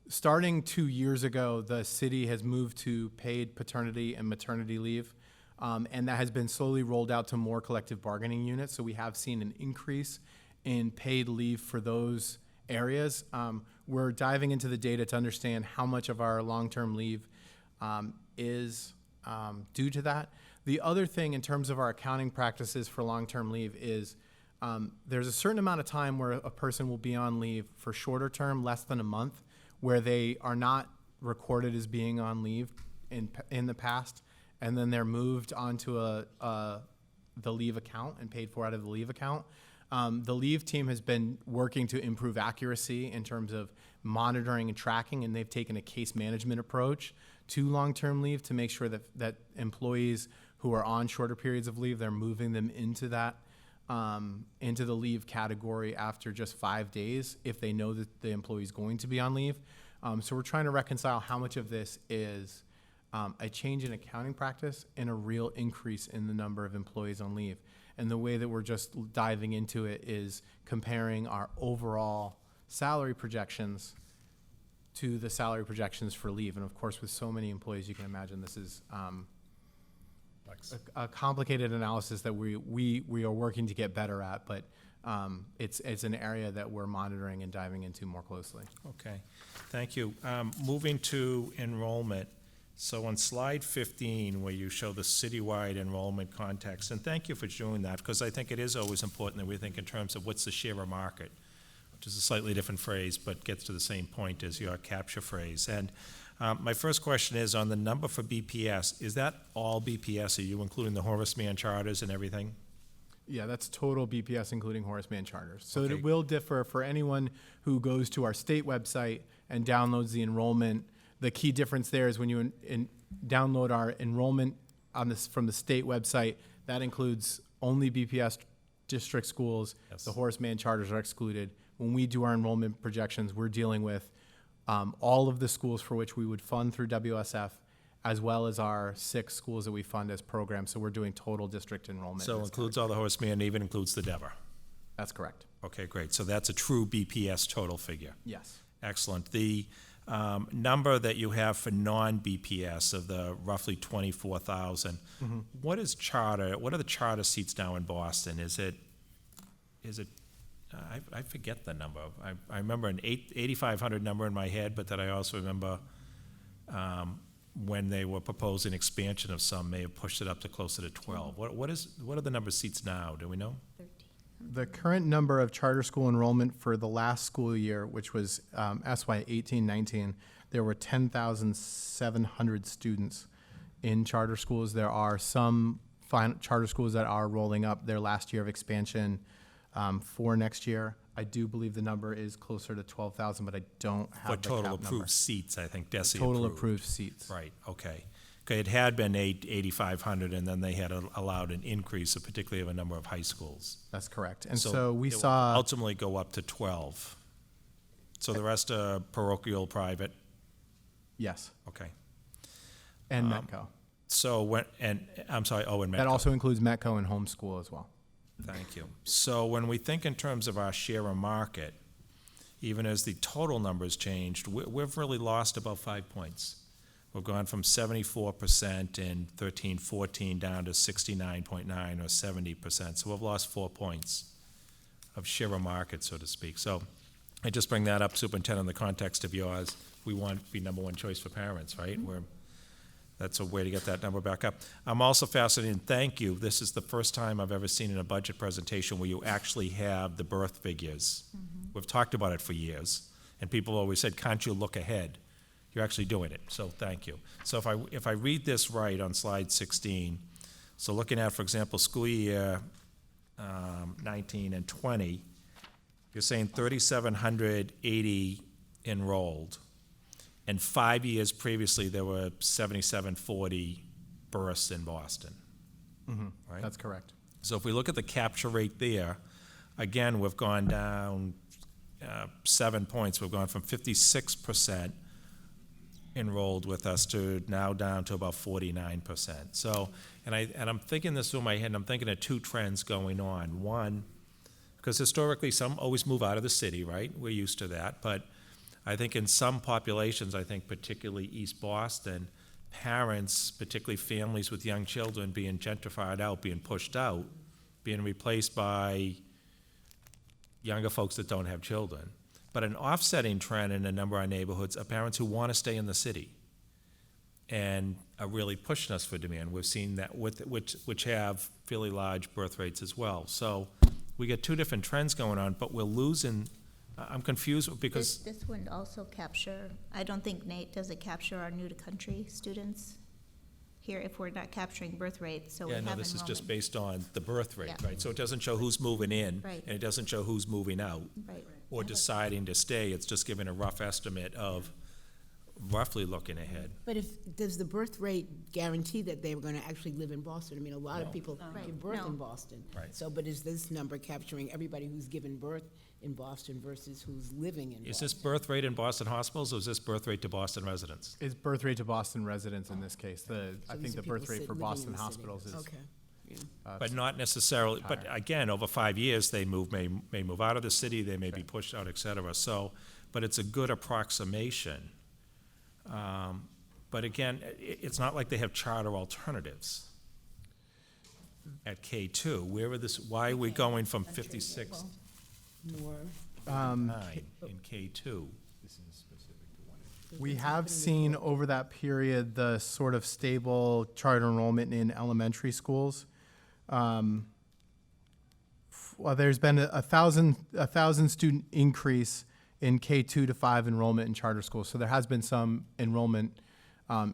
starting 2 years ago, the city has moved to paid paternity and maternity leave, and that has been slowly rolled out to more collective bargaining units. So we have seen an increase in paid leave for those areas. We're diving into the data to understand how much of our long-term leave is due to that. The other thing in terms of our accounting practices for long-term leave is there's a certain amount of time where a person will be on leave for shorter term, less than a month, where they are not recorded as being on leave in the past, and then they're moved onto the leave account and paid for out of the leave account. The leave team has been working to improve accuracy in terms of monitoring and tracking, and they've taken a case management approach to long-term leave to make sure that employees who are on shorter periods of leave, they're moving them into that into the leave category after just 5 days if they know that the employee is going to be on leave. So we're trying to reconcile how much of this is a change in accounting practice and a real increase in the number of employees on leave. And the way that we're just diving into it is comparing our overall salary projections to the salary projections for leave. And of course, with so many employees, you can imagine this is a complicated analysis that we are working to get better at, but it's an area that we're monitoring and diving into more closely. Okay, thank you. Moving to enrollment. So on slide 15, where you show the citywide enrollment context, and thank you for doing that, because I think it is always important that we think in terms of what's the share of market, which is a slightly different phrase, but gets to the same point as your capture phrase. And my first question is on the number for BPS. Is that all BPS? Are you including the Horace Mann charters and everything? Yeah, that's total BPS, including Horace Mann charters. So Okay. it will differ for anyone who goes to our state website and downloads the enrollment. The key difference there is when you download our enrollment from the state website, that includes only BPS district schools. Yes. The Horace Mann charters are excluded. When we do our enrollment projections, we're dealing with all of the schools for which we would fund through WSF, as well as our 6 schools that we fund as programs. So we're doing total district enrollment. So in this includes all the Horace Mann, even includes the Dever? That's correct. Okay, great. So that's a true BPS total figure. Yes. Excellent. The number that you have for non-BPS of the roughly 24,000, what is charter? What are the charter seats now in Boston? Is it? I forget the number. I remember an 8,500 number in my head, but that I also remember when they were proposing expansion of some, may have pushed it up to closer to 12. What are the number of seats now? Do we know? The current number of charter school enrollment for the last school year, which was SY 18-19, there were 10,700 students in charter schools. There are some charter schools that are rolling up their last year of expansion for next year. I do believe the number is closer to 12,000, but I don't have For the total cap approved number. seats, I think DESI Total approved seats. Right, okay. Okay, it had been 8,500, and then they had allowed an increase, particularly of a number of high schools. That's correct. And so we it will saw ultimately go up to 12. So the rest are parochial, private? yes, Okay. and Metco. So and Metco. That also includes Metco and homeschool as well. Thank you. So when we think in terms of our share of market, even as the total numbers changed, we've really lost about 5 points. We've gone from 74% in 13-14 down to 69.9 or 70%. So we've lost 4 points of share of market, so to speak. So I just bring that up, Superintendent, in the context of yours. We want to be number one choice for parents, right? That's a way to get that number back up. I'm also fascinated, and thank you. This is the first time I've ever seen in a budget presentation where you actually have the birth figures. We've talked about it for years, and people always said, can't you look ahead? You're actually doing it, so thank you. So if I read this right on slide 16, so looking at, for example, school year 19 and 20, you're saying 3,780 enrolled. And 5 years previously, there were 7,740 births in Boston. Right? That's correct. So if we look at the capture rate there, again, we've gone down 7 points. We've gone from 56% enrolled with us to now down to about 49%. So, and I'm thinking this through my head, and I'm thinking of two trends going on. One, because historically some always move out of the city, right? We're used to that, but I think in some populations, I think particularly East Boston, parents, particularly families with young children, being gentrified out, being pushed out, being replaced by younger folks that don't have children. But an offsetting trend in a number of our neighborhoods are parents who want to stay in the city and are really pushing us for demand. We've seen that which have fairly large birth rates as well. So we get two different trends going on, but we're losing. I'm confused because This wouldn't also capture, I don't think, Nate, does it capture our new-to-country students here if we're not capturing birth rates, so we have this is just enrollment. based on the birth rate, Yeah. right? So it doesn't show who's moving in, Right. and it doesn't show who's moving out Right. or deciding to stay. It's just giving a rough estimate of roughly looking ahead. But does the birth rate guarantee that they were gonna actually live in Boston? I mean, a lot of No. people Right. give birth No. in Boston. Right. So, but is this number capturing everybody who's given birth in Boston versus who's living in Boston? Is this birth rate in Boston hospitals, or is this birth rate to Boston residents? Is birth rate to Boston residents in this case. I So think these the are people birth rate for living in Boston the city. hospitals is. Okay. Yeah. But not necessarily, but again, over 5 years, they may move out of the city, they may be pushed out, et cetera. So, but it's a good approximation. But again, it's not like they have charter alternatives at K2. Why are we going from 56 More. to 9 in K2? We have seen over that period the sort of stable charter enrollment in elementary schools. Well, there's been a thousand student increase in K2 to 5 enrollment in charter schools. So there has been some enrollment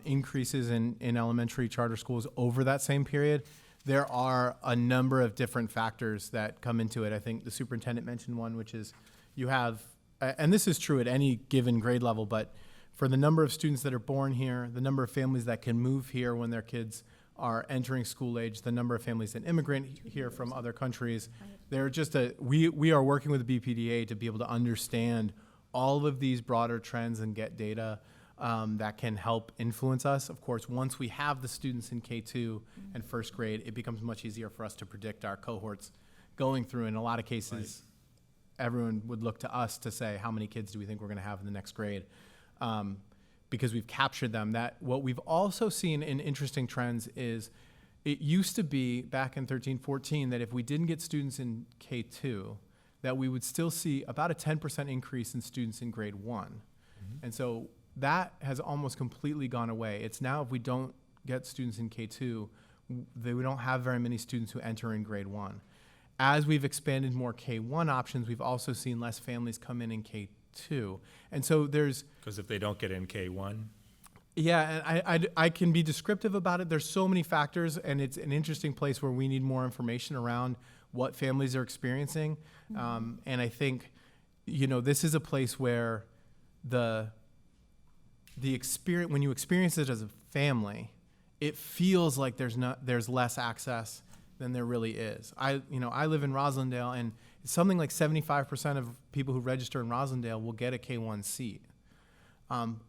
increases in elementary charter schools over that same period. There are a number of different factors that come into it. I think the superintendent mentioned one, which is you have, and this is true at any given grade level, but for the number of students that are born here, the number of families that can move here when their kids are entering school age, the number of families that immigrant here from other countries, they're just we are working with the BPDA to be able to understand all of these broader trends and get data that can help influence us. Of course, once we have the students in K2 and first grade, it becomes much easier for us to predict our cohorts going through. In a lot of cases, everyone would look to us to say, how many kids do we think we're going to have in the next grade? Because we've captured them. What we've also seen in interesting trends is it used to be back in 13-14 that if we didn't get students in K2, that we would still see about a 10% increase in students in grade 1. And so that has almost completely gone away. It's now if we don't get students in K2, we don't have very many students who enter in grade 1. As we've expanded more K1 options, we've also seen less families come in K2. And so there's... Because if they don't get in K1? Yeah, and I can be descriptive about it. There's so many factors, and it's an interesting place where we need more information around what families are experiencing. And I think, this is a place where the experience, when you experience it as a family, it feels like there's less access than there really is. I live in Roslindale, and something like 75% of people who register in Roslindale will get a K1 seat.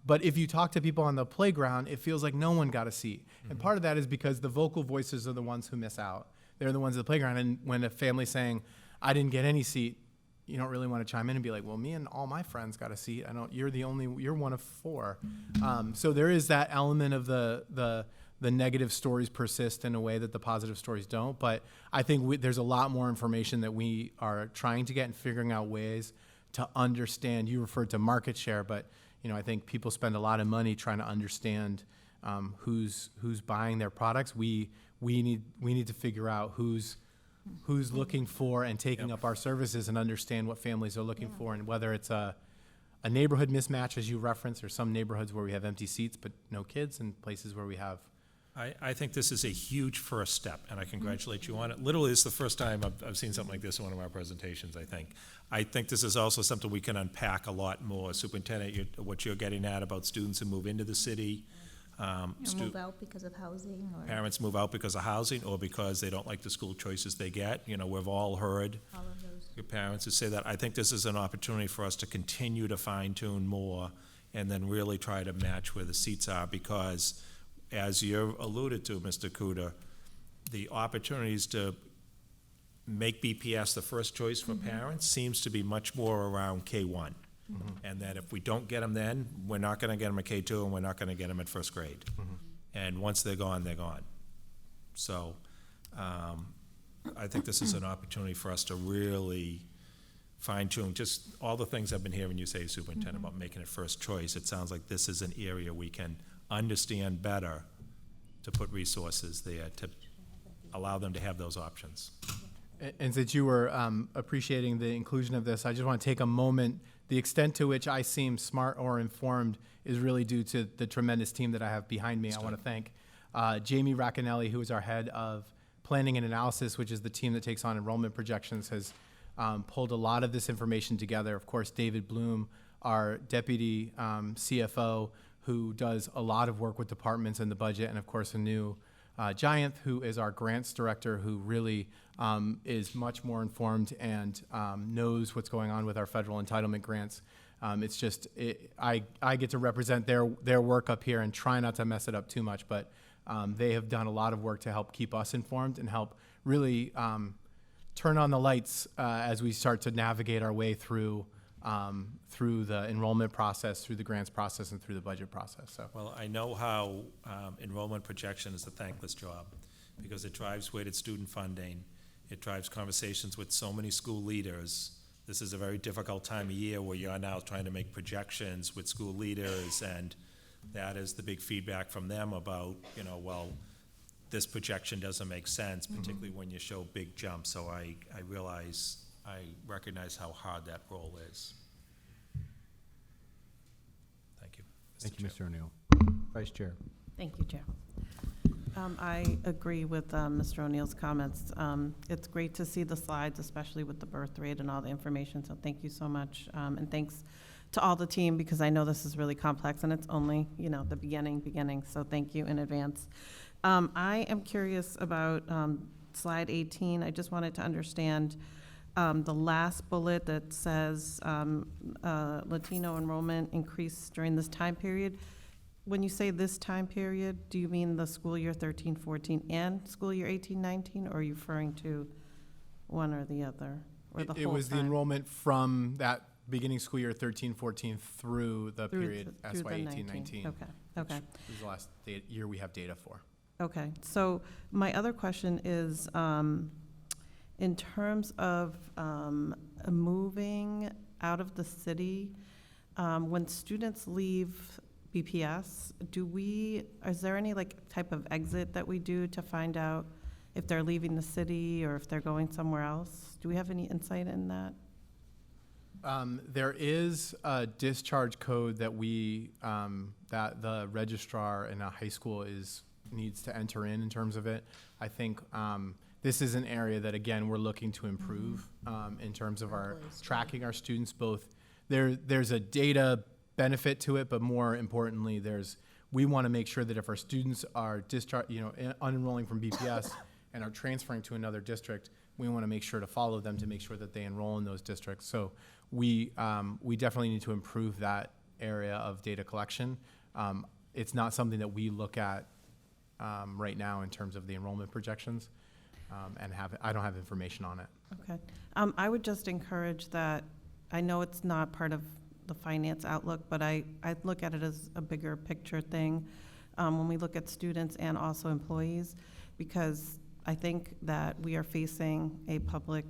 But if you talk to people on the playground, it feels like no one got a seat. And part of that is because the vocal voices are the ones who miss out. They're the ones at the playground. And when a family's saying, I didn't get any seat, you don't really want to chime in and be like, well, me and all my friends got a seat. You're one of 4. So there is that element of the negative stories persist in a way that the positive stories don't. But I think there's a lot more information that we are trying to get and figuring out ways to understand. You referred to market share, but I think people spend a lot of money trying to understand who's buying their products. We need to figure out who's looking for and taking up our services and understand what families are looking for, and whether it's a neighborhood mismatch, as you referenced, or some neighborhoods where we have empty seats but no kids, and places where we have. I think this is a huge first step, and I congratulate you on it. Literally, it's the first time I've seen something like this in one of our presentations, I think. I think this is also something we can unpack a lot more. Superintendent, what you're getting at about students who move into the city. Move out because of housing, or Parents move out because of housing or because they don't like the school choices they get. We've all heard all of those. your parents who say that. I think this is an opportunity for us to continue to fine-tune more and then really try to match where the seats are, because as you alluded to, Mr. Kuda, the opportunities to make BPS the first choice for parents seems to be much more around K-1. And that if we don't get them then, we're not going to get them at K-2, and we're not going to get them at first grade. And once they're gone, they're gone. So I think this is an opportunity for us to really fine-tune just all the things I've been hearing you say, Superintendent, about making it first choice. It sounds like this is an area we can understand better to put resources there to allow them to have those options. And since you were appreciating the inclusion of this, I just want to take a moment. The extent to which I seem smart or informed is really due to the tremendous team that I have behind me. I want to thank Jamie Raccanelli, who is our head of planning and analysis, which is the team that takes on enrollment projections, has pulled a lot of this information together. Of course, David Bloom, our deputy CFO, who does a lot of work with departments and the budget, and of course a new Giant, who is our grants director, who really is much more informed and knows what's going on with our federal entitlement grants. It's just, I get to represent their work up here and try not to mess it up too much, but they have done a lot of work to help keep us informed and help really turn on the lights as we start to navigate our way through the enrollment process, through the grants process, and through the budget process. So. Well, I know how enrollment projection is a thankless job, because it drives weighted student funding. It drives conversations with so many school leaders. This is a very difficult time of year where you're now trying to make projections with school leaders, and that is the big feedback from them about, well, this projection doesn't make sense, particularly when you show big jumps. So I recognize how hard that role is. Thank you. Thank you, Mr. O'Neill. Vice Chair. Thank you, Chair. I agree with Mr. O'Neill's comments. It's great to see the slides, especially with the birth rate and all the information, so thank you so much. And thanks to all the team, because I know this is really complex and it's only, the beginning, so thank you in advance. I am curious about slide 18. I just wanted to understand the last bullet that says Latino enrollment increased during this time period. When you say this time period, do you mean the school year 13-14 and school year 18-19, or are you referring to one or the other, or the whole time? It was the enrollment from that beginning school year 13-14 through the period SY 18-19. Okay. This is the last year we have data for. Okay. So my other question is, in terms of moving out of the city, when students leave BPS, is there any type of exit that we do to find out if they're leaving the city or if they're going somewhere else? Do we have any insight in that? There is a discharge code that that the registrar in a high school needs to enter in terms of it. I think this is an area that, again, we're looking to improve in terms of our tracking our students. Both there's a data benefit to it, but more importantly, we want to make sure that if our students are unenrolling from BPS and are transferring to another district, we want to make sure to follow them to make sure that they enroll in those districts. So we definitely need to improve that area of data collection. It's not something that we look at right now in terms of the enrollment projections, and I don't have information on it. Okay. I would just encourage that, I know it's not part of the finance outlook, but I look at it as a bigger picture thing when we look at students and also employees, because I think that we are facing a public,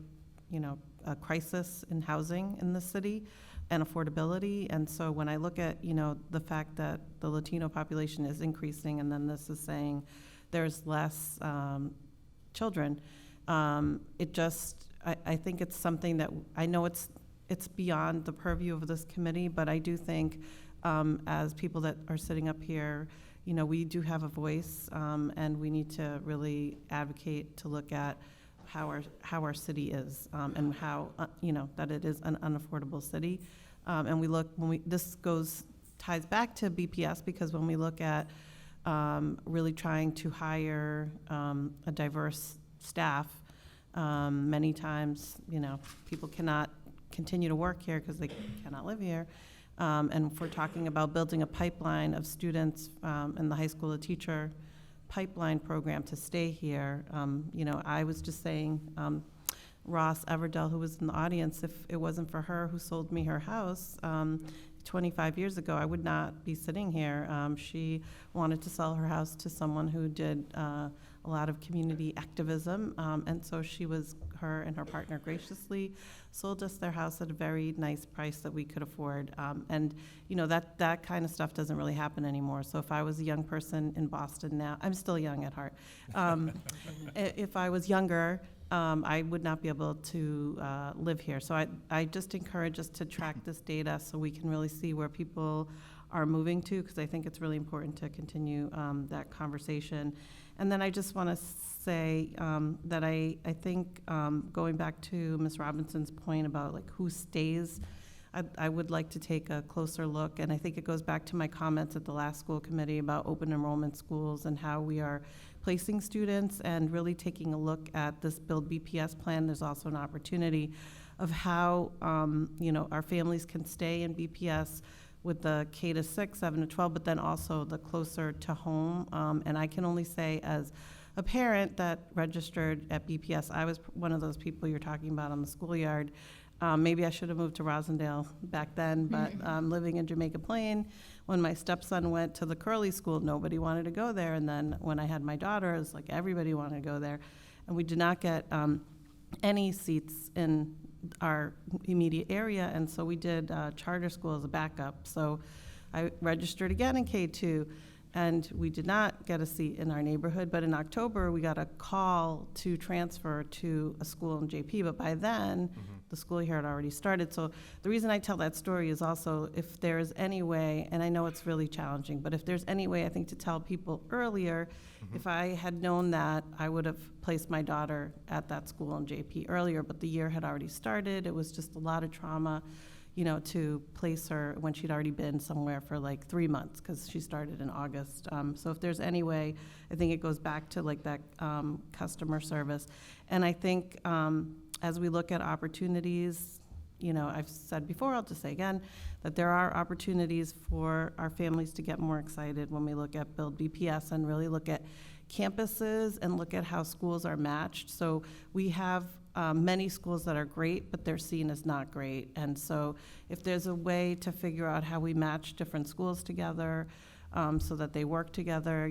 a crisis in housing in the city and affordability. And so when I look at, the fact that the Latino population is increasing, and then this is saying there's less children, I think it's something that, I know it's beyond the purview of this committee, but I do think as people that are sitting up here, we do have a voice, and we need to really advocate to look at how our city is, and how, that it is an unaffordable city. And we look, this ties back to BPS, because when we look at really trying to hire a diverse staff, many times, people cannot continue to work here because they cannot live here. And if we're talking about building a pipeline of students in the high school to teacher pipeline program to stay here, I was just saying, Ross Everdell, who was in the audience, if it wasn't for her who sold me her house 25 years ago, I would not be sitting here. She wanted to sell her house to someone who did a lot of community activism, and so her and her partner graciously sold us their house at a very nice price that we could afford. And that kind of stuff doesn't really happen anymore. So if I was a young person in Boston now, I'm still young at heart. If I was younger, I would not be able to live here. So I just encourage us to track this data so we can really see where people are moving to, because I think it's really important to continue that conversation. And then I just want to say that I think going back to Ms. Robinson's point about who stays, I would like to take a closer look, and I think it goes back to my comments at the last school committee about open enrollment schools and how we are placing students, and really taking a look at this Build BPS plan. There's also an opportunity of how our families can stay in BPS with the K to 6, 7 to 12, but then also the closer to home. And I can only say, as a parent that registered at BPS, I was one of those people you're talking about on the schoolyard. Maybe I should have moved to Rosendale back then, but living in Jamaica Plain, when my stepson went to the Curley school, nobody wanted to go there. And then when I had my daughter, it was like everybody wanted to go there. And we did not get any seats in our immediate area, and so we did charter school as a backup. So I registered again in K2, and we did not get a seat in our neighborhood, but in October we got a call to transfer to a school in JP, but by then the school year had already started. So the reason I tell that story is also, if there's any way, and I know it's really challenging, but if there's any way, I think, to tell people earlier, if I had known that, I would have placed my daughter at that school in JP earlier, but the year had already started. It was just a lot of trauma, to place her when she'd already been somewhere for 3 months, because she started in August. So if there's any way, I think it goes back to that customer service. And I think as we look at opportunities, I've said before, I'll just say again, that there are opportunities for our families to get more excited when we look at Build BPS and really look at campuses and look at how schools are matched. So we have many schools that are great, but they're seen as not great. And so if there's a way to figure out how we match different schools together so that they work together,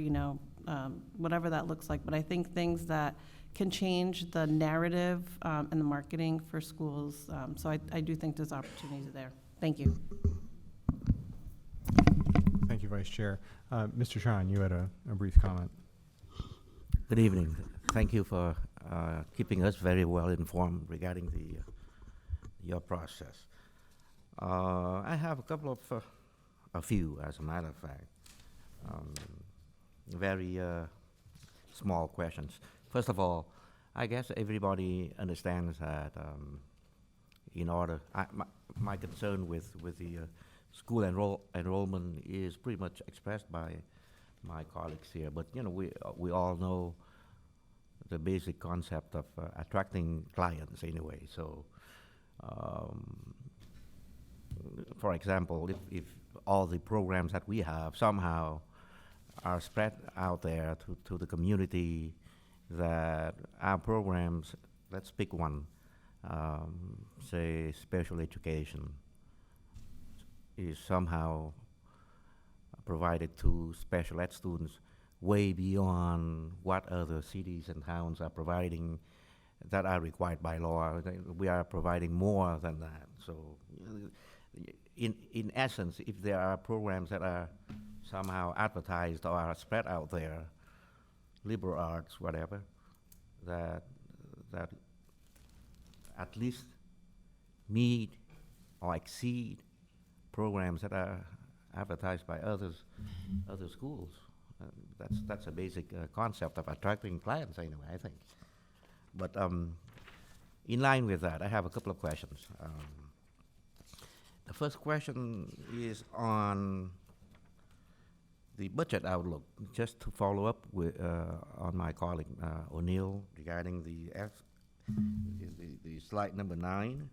whatever that looks like. But I think things that can change the narrative and the marketing for schools. So I do think there's opportunity there. Thank you. Thank you, Vice Chair. Mr. Sean, you had a brief comment. Good evening. Thank you for keeping us very well informed regarding your process. I have a few, as a matter of fact, very small questions. First of all, I guess everybody understands that my concern with the school enrollment is pretty much expressed by my colleagues here, but we all know the basic concept of attracting clients anyway. So, for example, if all the programs that we have somehow are spread out there to the community, that our programs, let's pick one, say, special education is somehow provided to special ed students way beyond what other cities and towns are providing that are required by law. We are providing more than that. So, in essence, if there are programs that are somehow advertised or are spread out there, liberal arts, whatever, that at least meet or exceed programs that are advertised by other schools. That's a basic concept of attracting clients, anyway, I think. But in line with that, I have a couple of questions. The first question is on the budget outlook, just to follow up with on my colleague O'Neill regarding the slide number 9.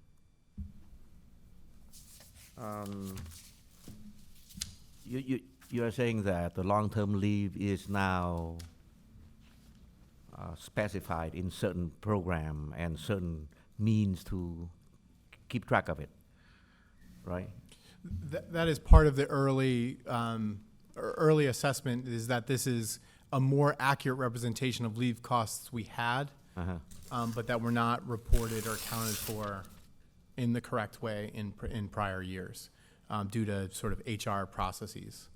You are saying that the long-term leave is now specified in certain program and certain means to keep track of it, right? That is part of the early assessment, is that this is a more accurate representation of leave costs we had, but that were not reported or accounted for in the correct way in prior years due to sort of HR processes.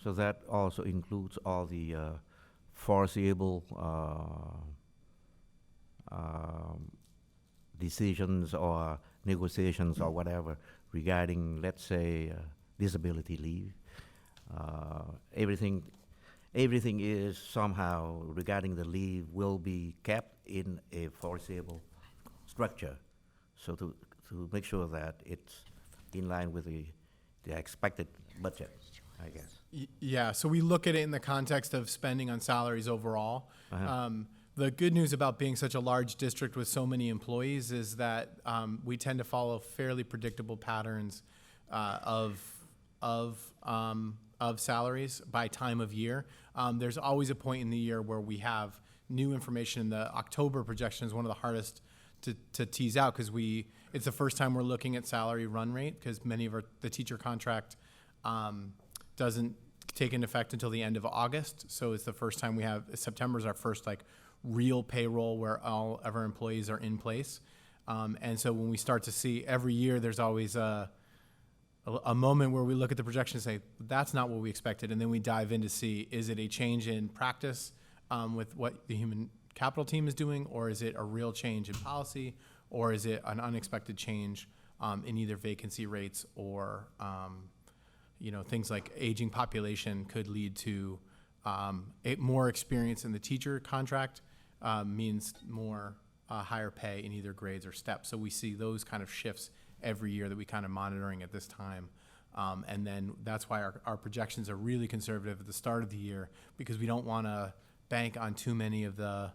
So that also includes all the foreseeable decisions or negotiations or whatever regarding, let's say, disability leave. Everything is somehow regarding the leave will be kept in a foreseeable structure, so to make sure that it's in line with the expected budget, I guess. Yeah, so we look at it in the context of spending on salaries overall. The good news about being such a large district with so many employees is that we tend to follow fairly predictable patterns of salaries by time of year. There's always a point in the year where we have new information. The October projection is one of the hardest to tease out because it's the first time we're looking at salary run rate, because many of the teacher contract doesn't take into effect until the end of August. So it's the first time we have, September is our first real payroll where all of our employees are in place. And so when we start to see every year, there's always a moment where we look at the projection and say, that's not what we expected. And then we dive in to see, is it a change in practice with what the human capital team is doing, or is it a real change in policy, or is it an unexpected change in either vacancy rates or things like aging population could lead to more experience in the teacher contract means more higher pay in either grades or steps. So we see those kind of shifts every year that we kind of monitoring at this time. And then that's why our projections are really conservative at the start of the year, because we don't want to bank on too many of the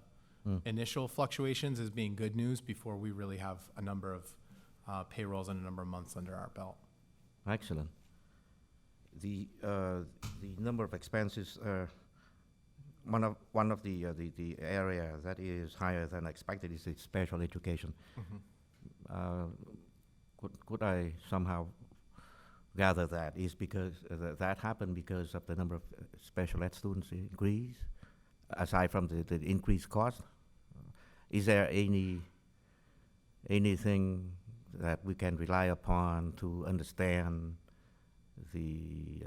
initial fluctuations as being good news before we really have a number of payrolls and a number of months under our belt. Excellent. The number of expenses, one of the area that is higher than expected is the special education. Could I somehow gather that is because that happened because of the number of special ed students increase, aside from the increased cost? Is there anything that we can rely upon to understand the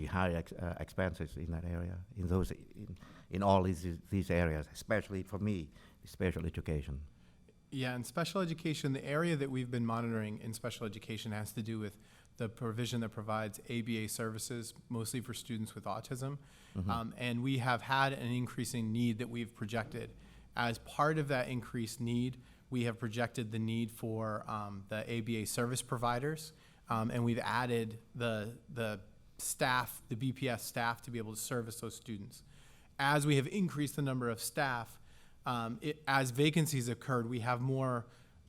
high expenses in that area, in all these areas, especially for me, special education? Yeah, in special education, the area that we've been monitoring in special education has to do with the provision that provides ABA services, mostly for students with autism. And we have had an increasing need that we've projected. As part of that increased need, we have projected the need for the ABA service providers, and we've added the staff, the BPS staff, to be able to service those students. As we have increased the number of staff, as vacancies occurred, we have more,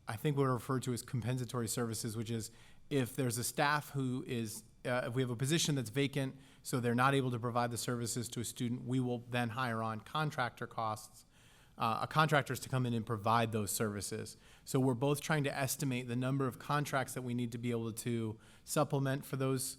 I think what are referred to as compensatory services, which is if there's a staff who is, if we have a position that's vacant, so they're not able to provide the services to a student, we will then hire on contractor costs contractors to come in and provide those services. So we're both trying to estimate the number of contracts that we need to be able to supplement for those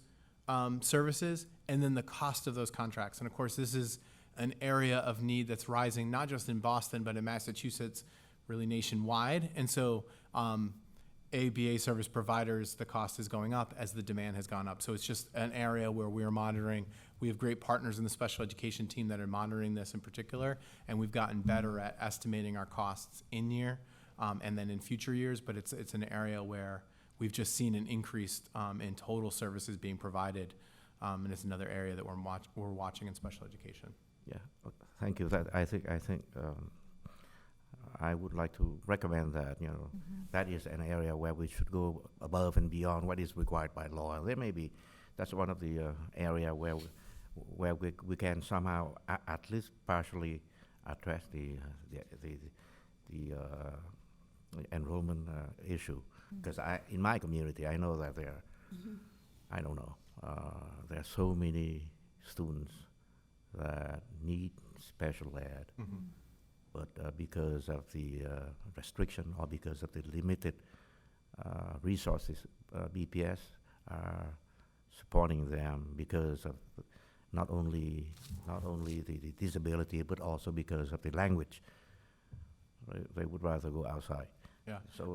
services, and then the cost of those contracts. And of course, this is an area of need that's rising, not just in Boston, but in Massachusetts, really nationwide. And so ABA service providers, the cost is going up as the demand has gone up. So it's just an area where we are monitoring. We have great partners in the special education team that are monitoring this in particular, and we've gotten better at estimating our costs in year and then in future years, but it's an area where we've just seen an increase in total services being provided, and it's another area that we're watching in special education. Yeah, thank you. I think I would like to recommend that, that is an area where we should go above and beyond what is required by law. There may be, that's one of the area where we can somehow at least partially address the enrollment issue. Because in my community, I know that there are so many students that need special ed. But because of the restriction or because of the limited resources, BPS are supporting them because of not only the disability, but also because of the language. They would rather go outside. Yeah. So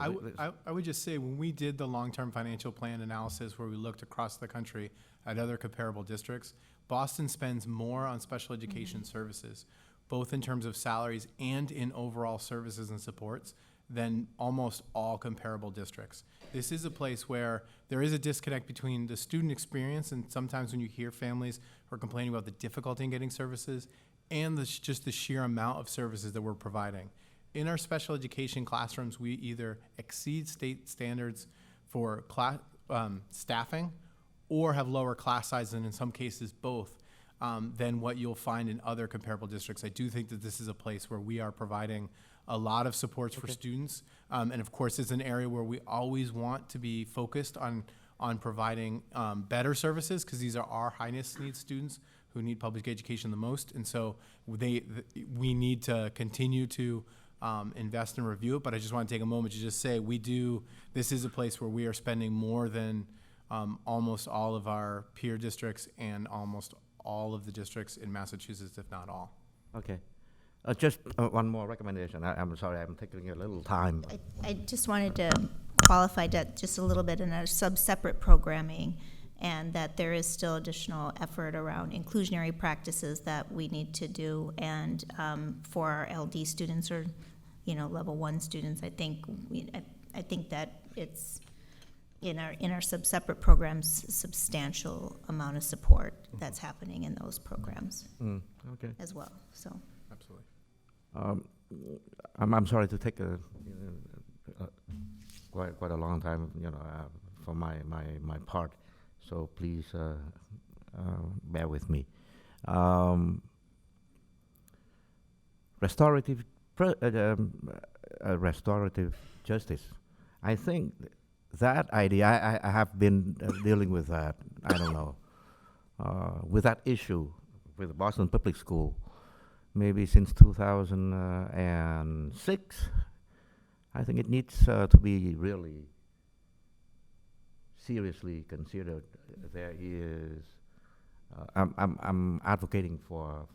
I would just say, when we did the long-term financial plan analysis where we looked across the country at other comparable districts, Boston spends more on special education services, both in terms of salaries and in overall services and supports, than almost all comparable districts. This is a place where there is a disconnect between the student experience, and sometimes when you hear families who are complaining about the difficulty in getting services, and just the sheer amount of services that we're providing. In our special education classrooms, we either exceed state standards for staffing or have lower class sizes, and in some cases both, than what you'll find in other comparable districts. I do think that this is a place where we are providing a lot of supports for students. And of course, it's an area where we always want to be focused on providing better services, because these are our highest need students who need public education the most. And so we need to continue to invest and review it. But I just want to take a moment to just say, this is a place where we are spending more than almost all of our peer districts and almost all of the districts in Massachusetts, if not all. Okay. Just one more recommendation. I'm sorry, I'm taking a little time. I just wanted to qualify that just a little bit in our separate programming, and that there is still additional effort around inclusionary practices that we need to do. And for our LD students, or level 1 students, I think that it's in our separate programs, substantial amount of support that's happening in those programs Okay. as well. So absolutely. I'm sorry to take quite a long time, for my part. So please bear with me. Restorative justice. I think that idea, I have been dealing with that, I don't know, with that issue with the Boston Public School, maybe since 2006. I think it needs to be really seriously considered. There is, I'm advocating for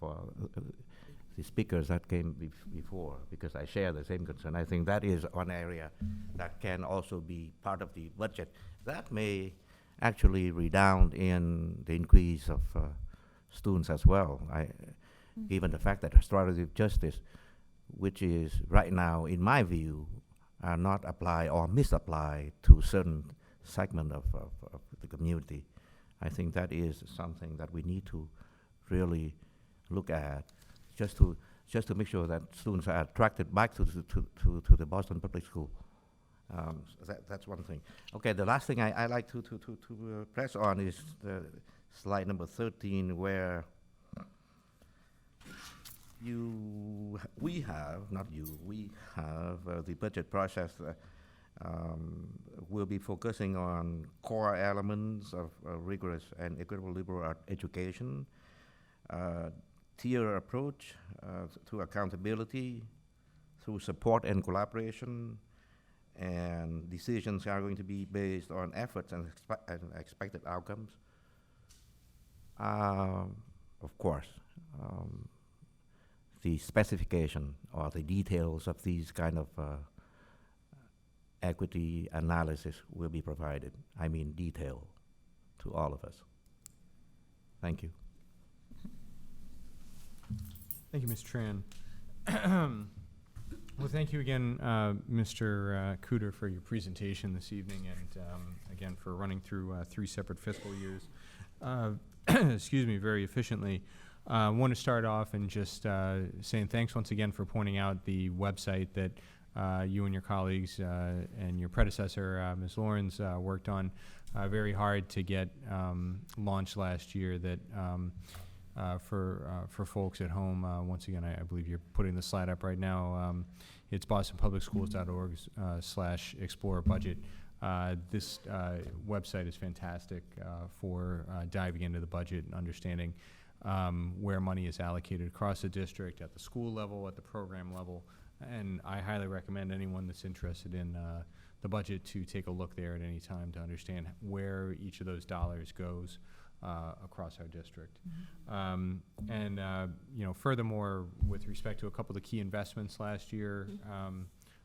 the speakers that came before, because I share the same concern. I think that is one area that can also be part of the budget. That may actually redound in the increase of students as well. Given the fact that restorative justice, which is right now, in my view, are not applied or misapplied to certain segment of the community. I think that is something that we need to really look at, just to make sure that students are attracted back to the Boston Public School. So that's one thing. Okay, the last thing I like to press on is the slide number 13, where we have the budget process. We'll be focusing on core elements of rigorous and equitable liberal art education, tier approach to accountability, through support and collaboration, and decisions are going to be based on efforts and expected outcomes. Of course, the specification or the details of these kind of equity analysis will be provided. I mean detail to all of us. Thank you. Thank you, Mr. Tran. Well, thank you again, Mr. Cooter, for your presentation this evening, and again for running through 3 separate fiscal years. Excuse me, very efficiently. I want to start off and just saying thanks once again for pointing out the website that you and your colleagues and your predecessor, Ms. Lawrence, worked on very hard to get launched last year. That for folks at home, once again, I believe you're putting the slide up right now. It's bostonpublicschools.org/explore budget. This website is fantastic for diving into the budget and understanding where money is allocated across the district, at the school level, at the program level. And I highly recommend anyone that's interested in the budget to take a look there at any time to understand where each of those dollars goes across our district. You know, furthermore, with respect to a couple of the key investments last year,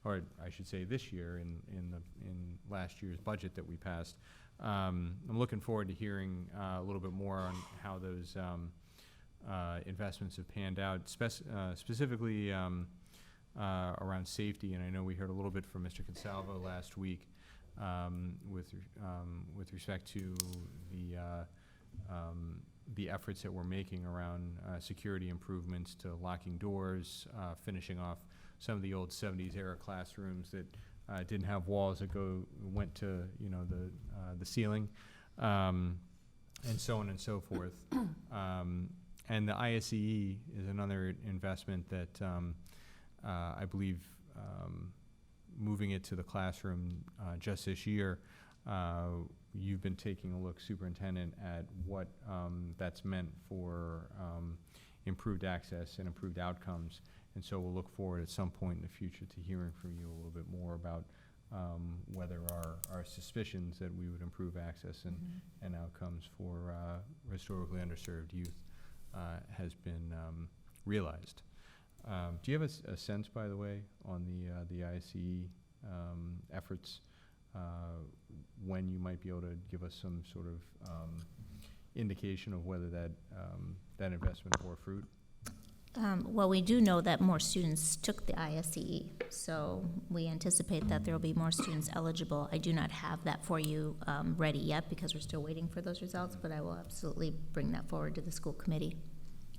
or I should say this year in last year's budget that we passed, I'm looking forward to hearing a little bit more on how those investments have panned out, specifically around safety. And I know we heard a little bit from Mr. Consalvo last week with respect to the efforts that we're making around security improvements to locking doors, finishing off some of the old 70s era classrooms that didn't have walls that went to, you know, the ceiling, and so on and so forth. And the ISEE is another investment that I believe moving it to the classroom just this year, you've been taking a look, Superintendent, at what that's meant for improved access and improved outcomes. And so we'll look forward at some point in the future to hearing from you a little bit more about whether our suspicions that we would improve access and outcomes for historically underserved youth has been realized. Do you have a sense, by the way, on the ISE efforts, when you might be able to give us some sort of indication of whether that investment bore fruit? Well, we do know that more students took the ISE, so we anticipate that there will be more students eligible. I do not have that for you ready yet because we're still waiting for those results, but I will absolutely bring that forward to the school committee.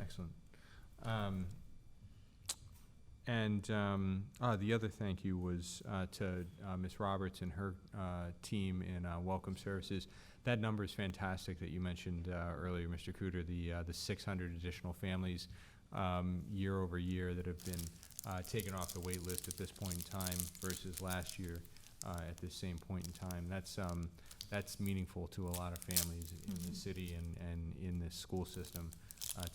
Excellent. The other thank you was to Ms. Roberts and her team in Welcome Services. That number is fantastic that you mentioned earlier, Mr. Cooter, the 600 additional families year over year that have been taken off the wait list at this point in time versus last year at this same point in time. That's meaningful to a lot of families in the city and in the school system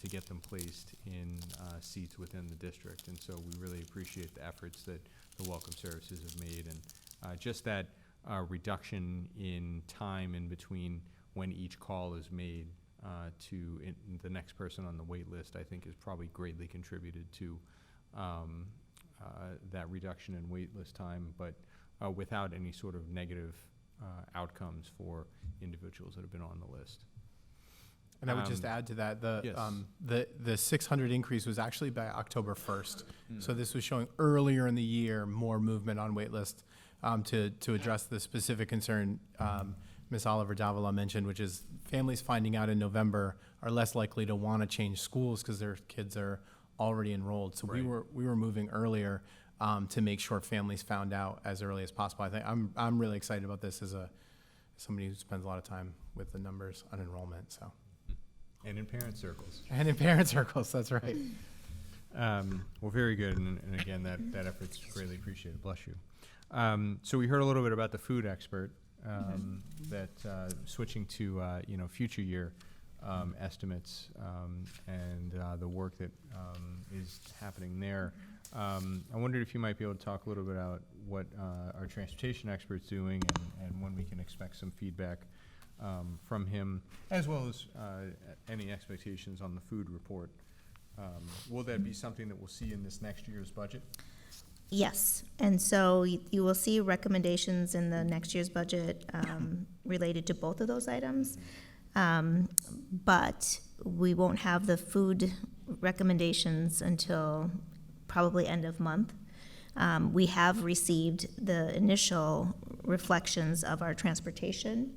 to get them placed in seats within the district. And so we really appreciate the efforts that the Welcome Services have made. And just that reduction in time in between when each call is made to the next person on the wait list, I think has probably greatly contributed to that reduction in wait list time, but without any sort of negative outcomes for individuals that have been on the list. And I would just add to that, Yes. the 600 increase was actually by October 1st. So this was showing earlier in the year more movement on wait list to address the specific concern Ms. Oliver Davila mentioned, which is families finding out in November are less likely to want to change schools because their kids are already enrolled. So Right. we were moving earlier to make sure families found out as early as possible. I think I'm really excited about this as somebody who spends a lot of time with the numbers on enrollment. So. And in parent circles. And in parent circles, that's right. Well, very good, and again, that effort's greatly appreciated. Bless you. So we heard a little bit about the food expert, that switching to future year estimates and the work that is happening there. I wondered if you might be able to talk a little bit about what our transportation expert's doing and when we can expect some feedback from him, as well as any expectations on the food report. Will that be something that we'll see in this next year's budget? Yes, and so you will see recommendations in the next year's budget related to both of those items. But we won't have the food recommendations until probably end of month. We have received the initial reflections of our transportation,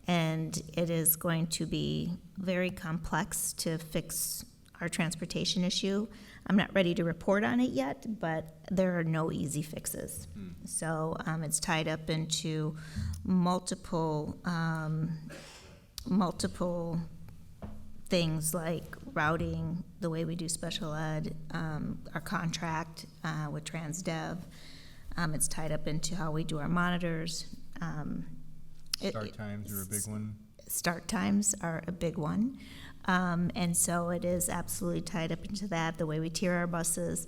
and it is going to be very complex to fix our transportation issue. I'm not ready to report on it yet, but there are no easy fixes. So it's tied up into multiple things like routing, the way we do special ed, our contract with TransDev. It's tied up into how we do our monitors. Start times are a big one. Start times are a big one. And so it is absolutely tied up into that, the way we tier our buses.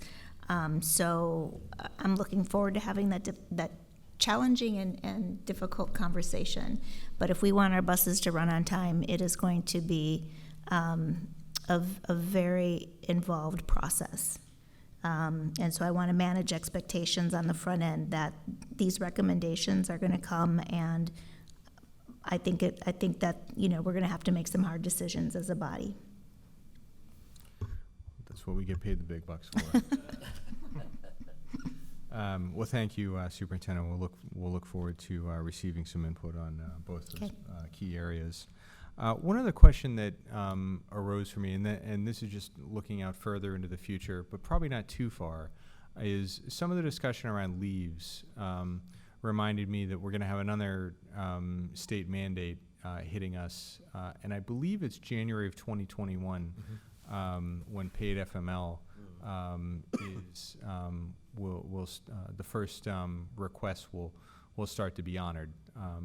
So I'm looking forward to having that challenging and difficult conversation. But if we want our buses to run on time, it is going to be a very involved process. And so I want to manage expectations on the front end that these recommendations are going to come, and I think that, you know, we're going to have to make some hard decisions as a body. That's what we get paid the big bucks for. Well, thank you, Superintendent. We'll look forward to receiving some input on both those key areas. One other question that arose for me, and this is just looking out further into the future, but probably not too far, is some of the discussion around leaves. Reminded me that we're going to have another state mandate hitting us, and I believe it's January of 2021 when paid FML is the first request will start to be honored.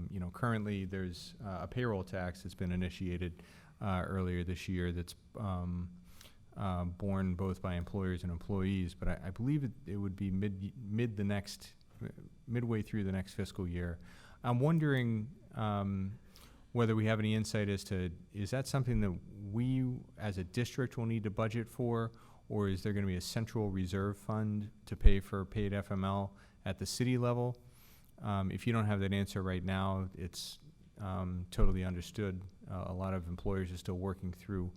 You know, currently there's a payroll tax that's been initiated earlier this year that's borne both by employers and employees, but I believe it would be midway through the next fiscal year. I'm wondering whether we have any insight as to, is that something that we as a district will need to budget for, or is there going to be a central reserve fund to pay for paid FML at the city level? If you don't have that answer right now, it's totally understood. A lot of employers are still working through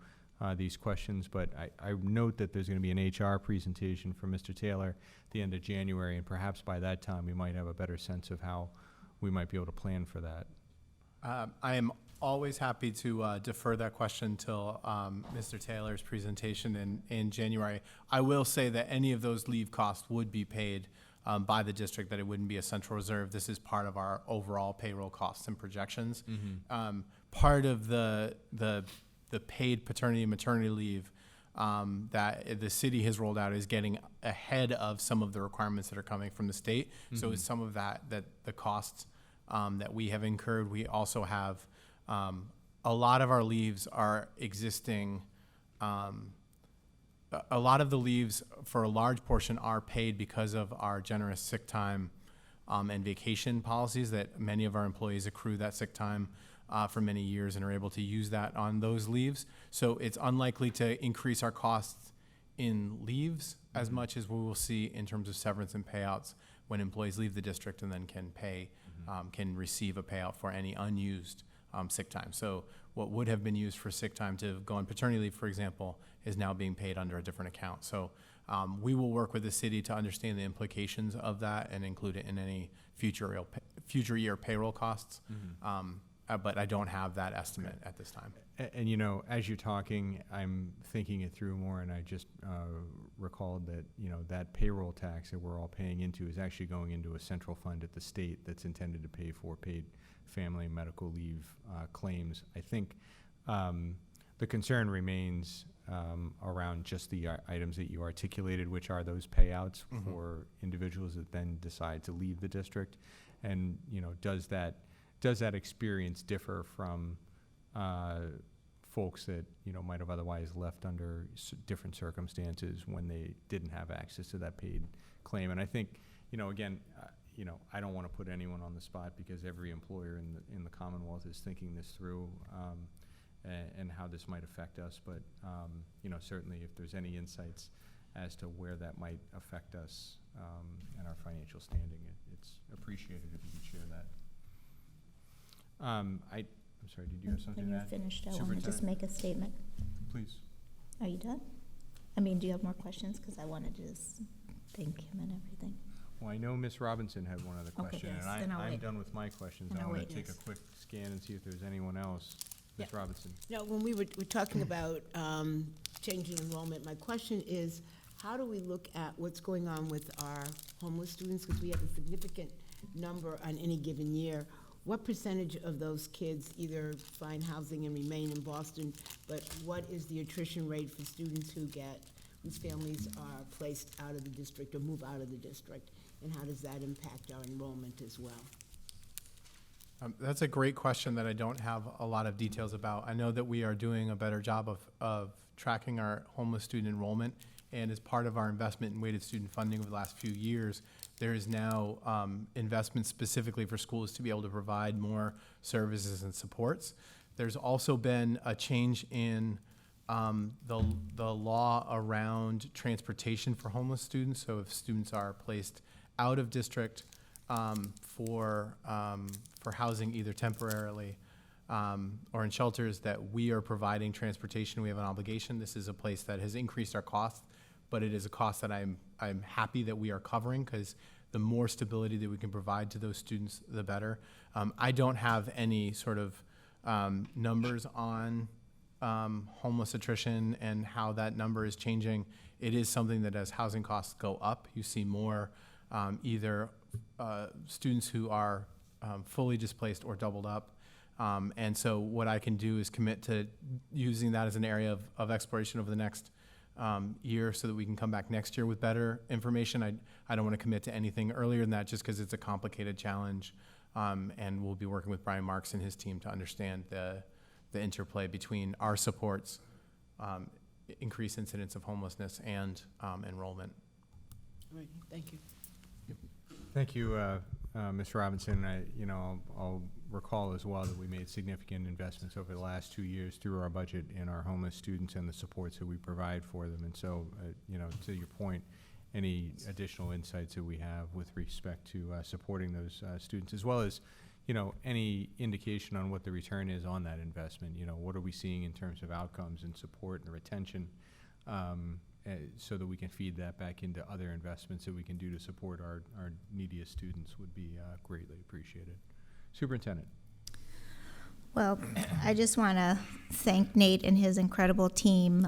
these questions, but I note that there's going to be an HR presentation from Mr. Taylor at the end of January, and perhaps by that time we might have a better sense of how we might be able to plan for that. I am always happy to defer that question till Mr. Taylor's presentation in January. I will say that any of those leave costs would be paid by the district, that it wouldn't be a central reserve. This is part of our overall payroll costs and projections. Part of the paid paternity and maternity leave that the city has rolled out is getting ahead of some of the requirements that are coming from the state. So it's some of that the costs that we have incurred. We also have a lot of our leaves are existing. A lot of the leaves, for a large portion, are paid because of our generous sick time and vacation policies, that many of our employees accrue that sick time for many years and are able to use that on those leaves. So it's unlikely to increase our costs in leaves as much as we will see in terms of severance and payouts when employees leave the district and then can receive a payout for any unused sick time. So what would have been used for sick time to go on paternity leave, for example, is now being paid under a different account. So we will work with the city to understand the implications of that and include it in any future year payroll costs. But I don't have that estimate at this time. And you know, as you're talking, I'm thinking it through more, and I just recalled that, you know, that payroll tax that we're all paying into is actually going into a central fund at the state that's intended to pay for paid family and medical leave claims. I think the concern remains around just the items that you articulated, which are those payouts for individuals that then decide to leave the district. And, you know, does that experience differ from folks that, might have otherwise left under different circumstances when they didn't have access to that paid claim. And I think, again, I don't want to put anyone on the spot because every employer in the Commonwealth is thinking this through, and how this might affect us. But, certainly if there's any insights as to where that might affect us, and our financial standing, it's appreciated if you could share that. I'm sorry, did you have something When to you're add? finished, I want to just make a statement. Please. Are you done? Do you have more questions? Because I wanted to just thank him and everything. Well, I know Ms. Robinson had one other Okay, question, yes, and then I'll I'm wait. done with my questions. Then I I'll want wait, to take yes. a quick scan and see if there's anyone else. Ms. Robinson. When we were talking about changing enrollment, my question is, how do we look at what's going on with our homeless students? Because we have a significant number on any given year. What percentage of those kids either find housing and remain in Boston, but what is the attrition rate for students whose families are placed out of the district or move out of the district? And how does that impact our enrollment as well? That's a great question that I don't have a lot of details about. I know that we are doing a better job of tracking our homeless student enrollment, and as part of our investment in weighted student funding over the last few years, there is now investment specifically for schools to be able to provide more services and supports. There's also been a change in the law around transportation for homeless students. So if students are placed out of district for housing either temporarily or in shelters, that we are providing transportation. We have an obligation. This is a place that has increased our cost, but it is a cost that I'm happy that we are covering, because the more stability that we can provide to those students, the better. I don't have any sort of numbers on homeless attrition and how that number is changing. It is something that as housing costs go up, you see more either students who are fully displaced or doubled up. And so what I can do is commit to using that as an area of exploration over the next year, so that we can come back next year with better information. I don't want to commit to anything earlier than that, just because it's a complicated challenge. And we'll be working with Brian Marks and his team to understand the interplay between our supports, increased incidence of homelessness, and enrollment. All right, thank you. Thank you, Ms. Robinson. I'll recall as well that we made significant investments over the last 2 years through our budget in our homeless students and the supports that we provide for them. And so, to your point, any additional insights that we have with respect to supporting those students, as well as, any indication on what the return is on that investment. What are we seeing in terms of outcomes and support and retention, so that we can feed that back into other investments that we can do to support our neediest students would be greatly appreciated. Superintendent. Well, I just want to thank Nate and his incredible team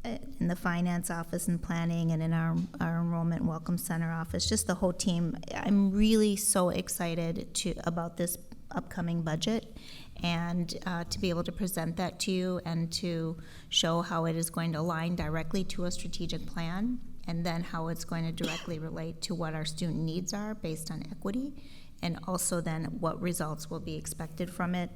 in the finance office and planning, and in our enrollment welcome center office, just the whole team. I'm really so excited about this upcoming budget, and to be able to present that to you and to show how it is going to align directly to a strategic plan, and then how it's going to directly relate to what our student needs are based on equity, and also then what results will be expected from it.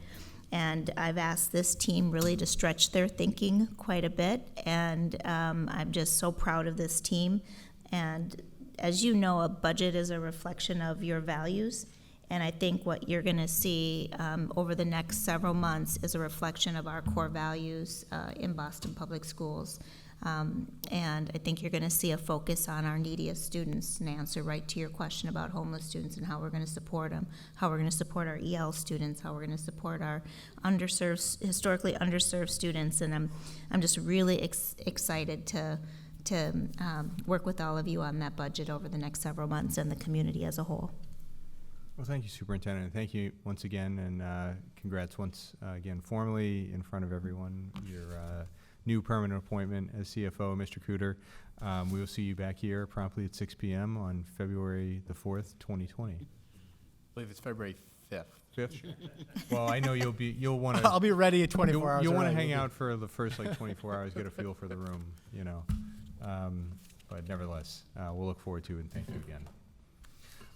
And I've asked this team really to stretch their thinking quite a bit, and I'm just so proud of this team. And as you know, a budget is a reflection of your values, and I think what you're going to see over the next several months is a reflection of our core values in Boston Public Schools. And I think you're going to see a focus on our neediest students, and answer right to your question about homeless students and how we're going to support them, how we're going to support our EL students, how we're going to support our historically underserved students. And I'm just really excited to work with all of you on that budget over the next several months, and the community as a whole. Well, thank you, Superintendent. Thank you once again, and congrats once again formally in front of everyone. Your new permanent appointment as CFO, Mr. Cooter. We will see you back here promptly at 6 p.m. on February the 4th, 2020. I believe it's February 5th. 5th? Well, I know you'll want to. I'll be ready at 24 hours. You'll want to early. hang out for the first 24 hours, get a feel for the room, But nevertheless, we'll look forward to it, and thank you again.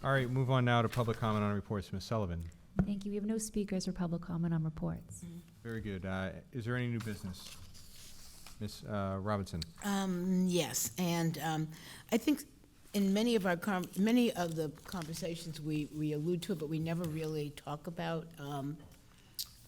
All right, move on now to public comment on reports. Ms. Sullivan. Thank you. We have no speakers for public comment on reports. Very good. Is there any new business? Ms. Robinson? Yes, and I think in many of the conversations, we allude to it, but we never really talk about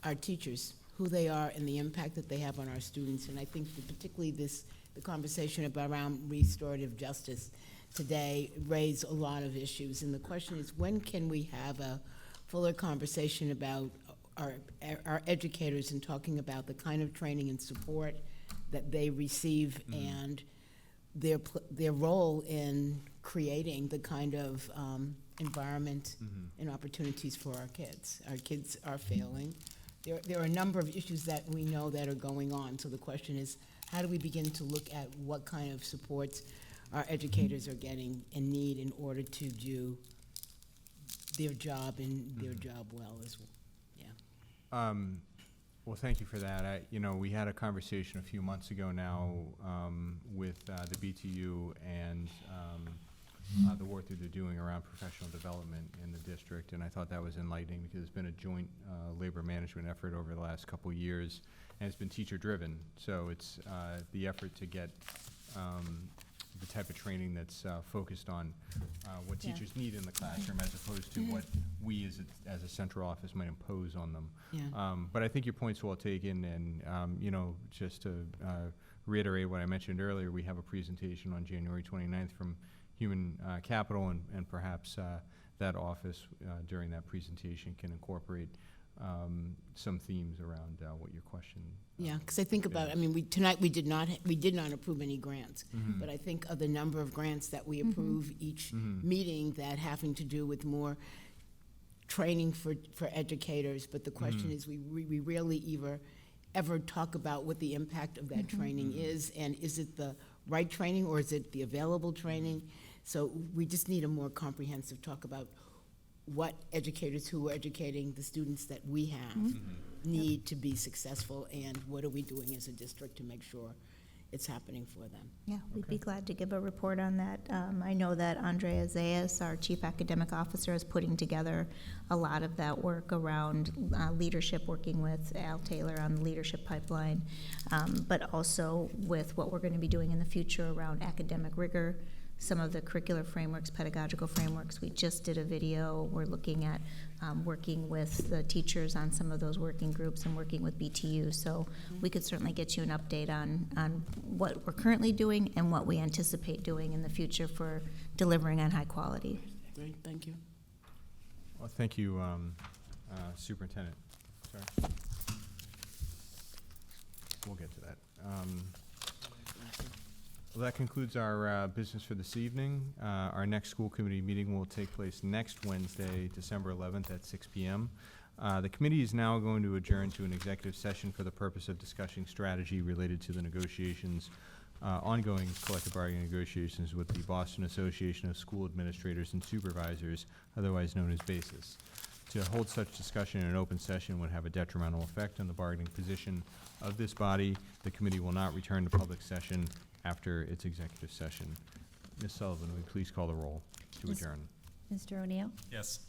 our teachers, who they are, and the impact that they have on our students. And I think that particularly the conversation around restorative justice today raised a lot of issues. And the question is, when can we have a fuller conversation about our educators and talking about the kind of training and support that they receive and their role in creating the kind of environment and opportunities for our kids. Our kids are failing. There are a number of issues that we know that are going on. So the question is, how do we begin to look at what kind of supports our educators are getting and need in order to do their job and their job well as well? Yeah. Well, thank you for that. We had a conversation a few months ago now with the BTU and the work that they're doing around professional development in the district, and I thought that was enlightening because it's been a joint labor management effort over the last couple years, and it's been teacher-driven. So it's the effort to get the type of training that's focused on what teachers need in the classroom, as opposed to what we as a central office might impose on them. Yeah. But I think your point's well taken, and just to reiterate what I mentioned earlier, we have a presentation on January 29th from Human Capital, and perhaps that office during that presentation can incorporate some themes around what your question. Yeah, because I think about, tonight we did not approve any grants, but I think of the number of grants that we approve each meeting that having to do with more training for educators. But the question is, we rarely ever talk about what the impact of that training is, and is it the right training or is it the available training? So we just need a more comprehensive talk about what educators who are educating the students that we have need to be successful, and what are we doing as a district to make sure it's happening for them. Yeah, we'd be glad to give a report on that. I know that Andrea Zayas, our Chief Academic Officer, is putting together a lot of that work around leadership, working with Al Taylor on the leadership pipeline, but also with what we're going to be doing in the future around academic rigor, some of the curricular frameworks, pedagogical frameworks. We just did a video. We're looking at working with the teachers on some of those working groups and working with BTU. So we could certainly get you an update on what we're currently doing and what we anticipate doing in the future for delivering on high quality. Great, thank you. Well, thank you, Superintendent. Sorry. We'll get to that. Well, that concludes our business for this evening. Our next school committee meeting will take place next Wednesday, December 11th at 6 p.m. The committee is now going to adjourn to an executive session for the purpose of discussing strategy related to the negotiations, ongoing collective bargaining negotiations with the Boston Association of School Administrators and Supervisors, otherwise known as BASIS. To hold such discussion in an open session would have a detrimental effect on the bargaining position of this body. The committee will not return to public session after its executive session. Ms. Sullivan, will you please call the roll to adjourn? Mr. O'Neill? Yes.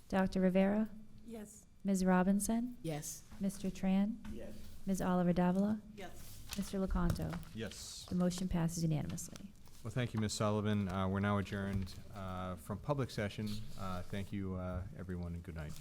Dr. Rivera? Yes. Ms. Robinson? Yes. Mr. Tran? Yes. Ms. Oliver Davila? Yes. Mr. Lecanto? Yes. The motion passes unanimously. Well, thank you, Ms. Sullivan. We're now adjourned from public session. Thank you, everyone, and good night.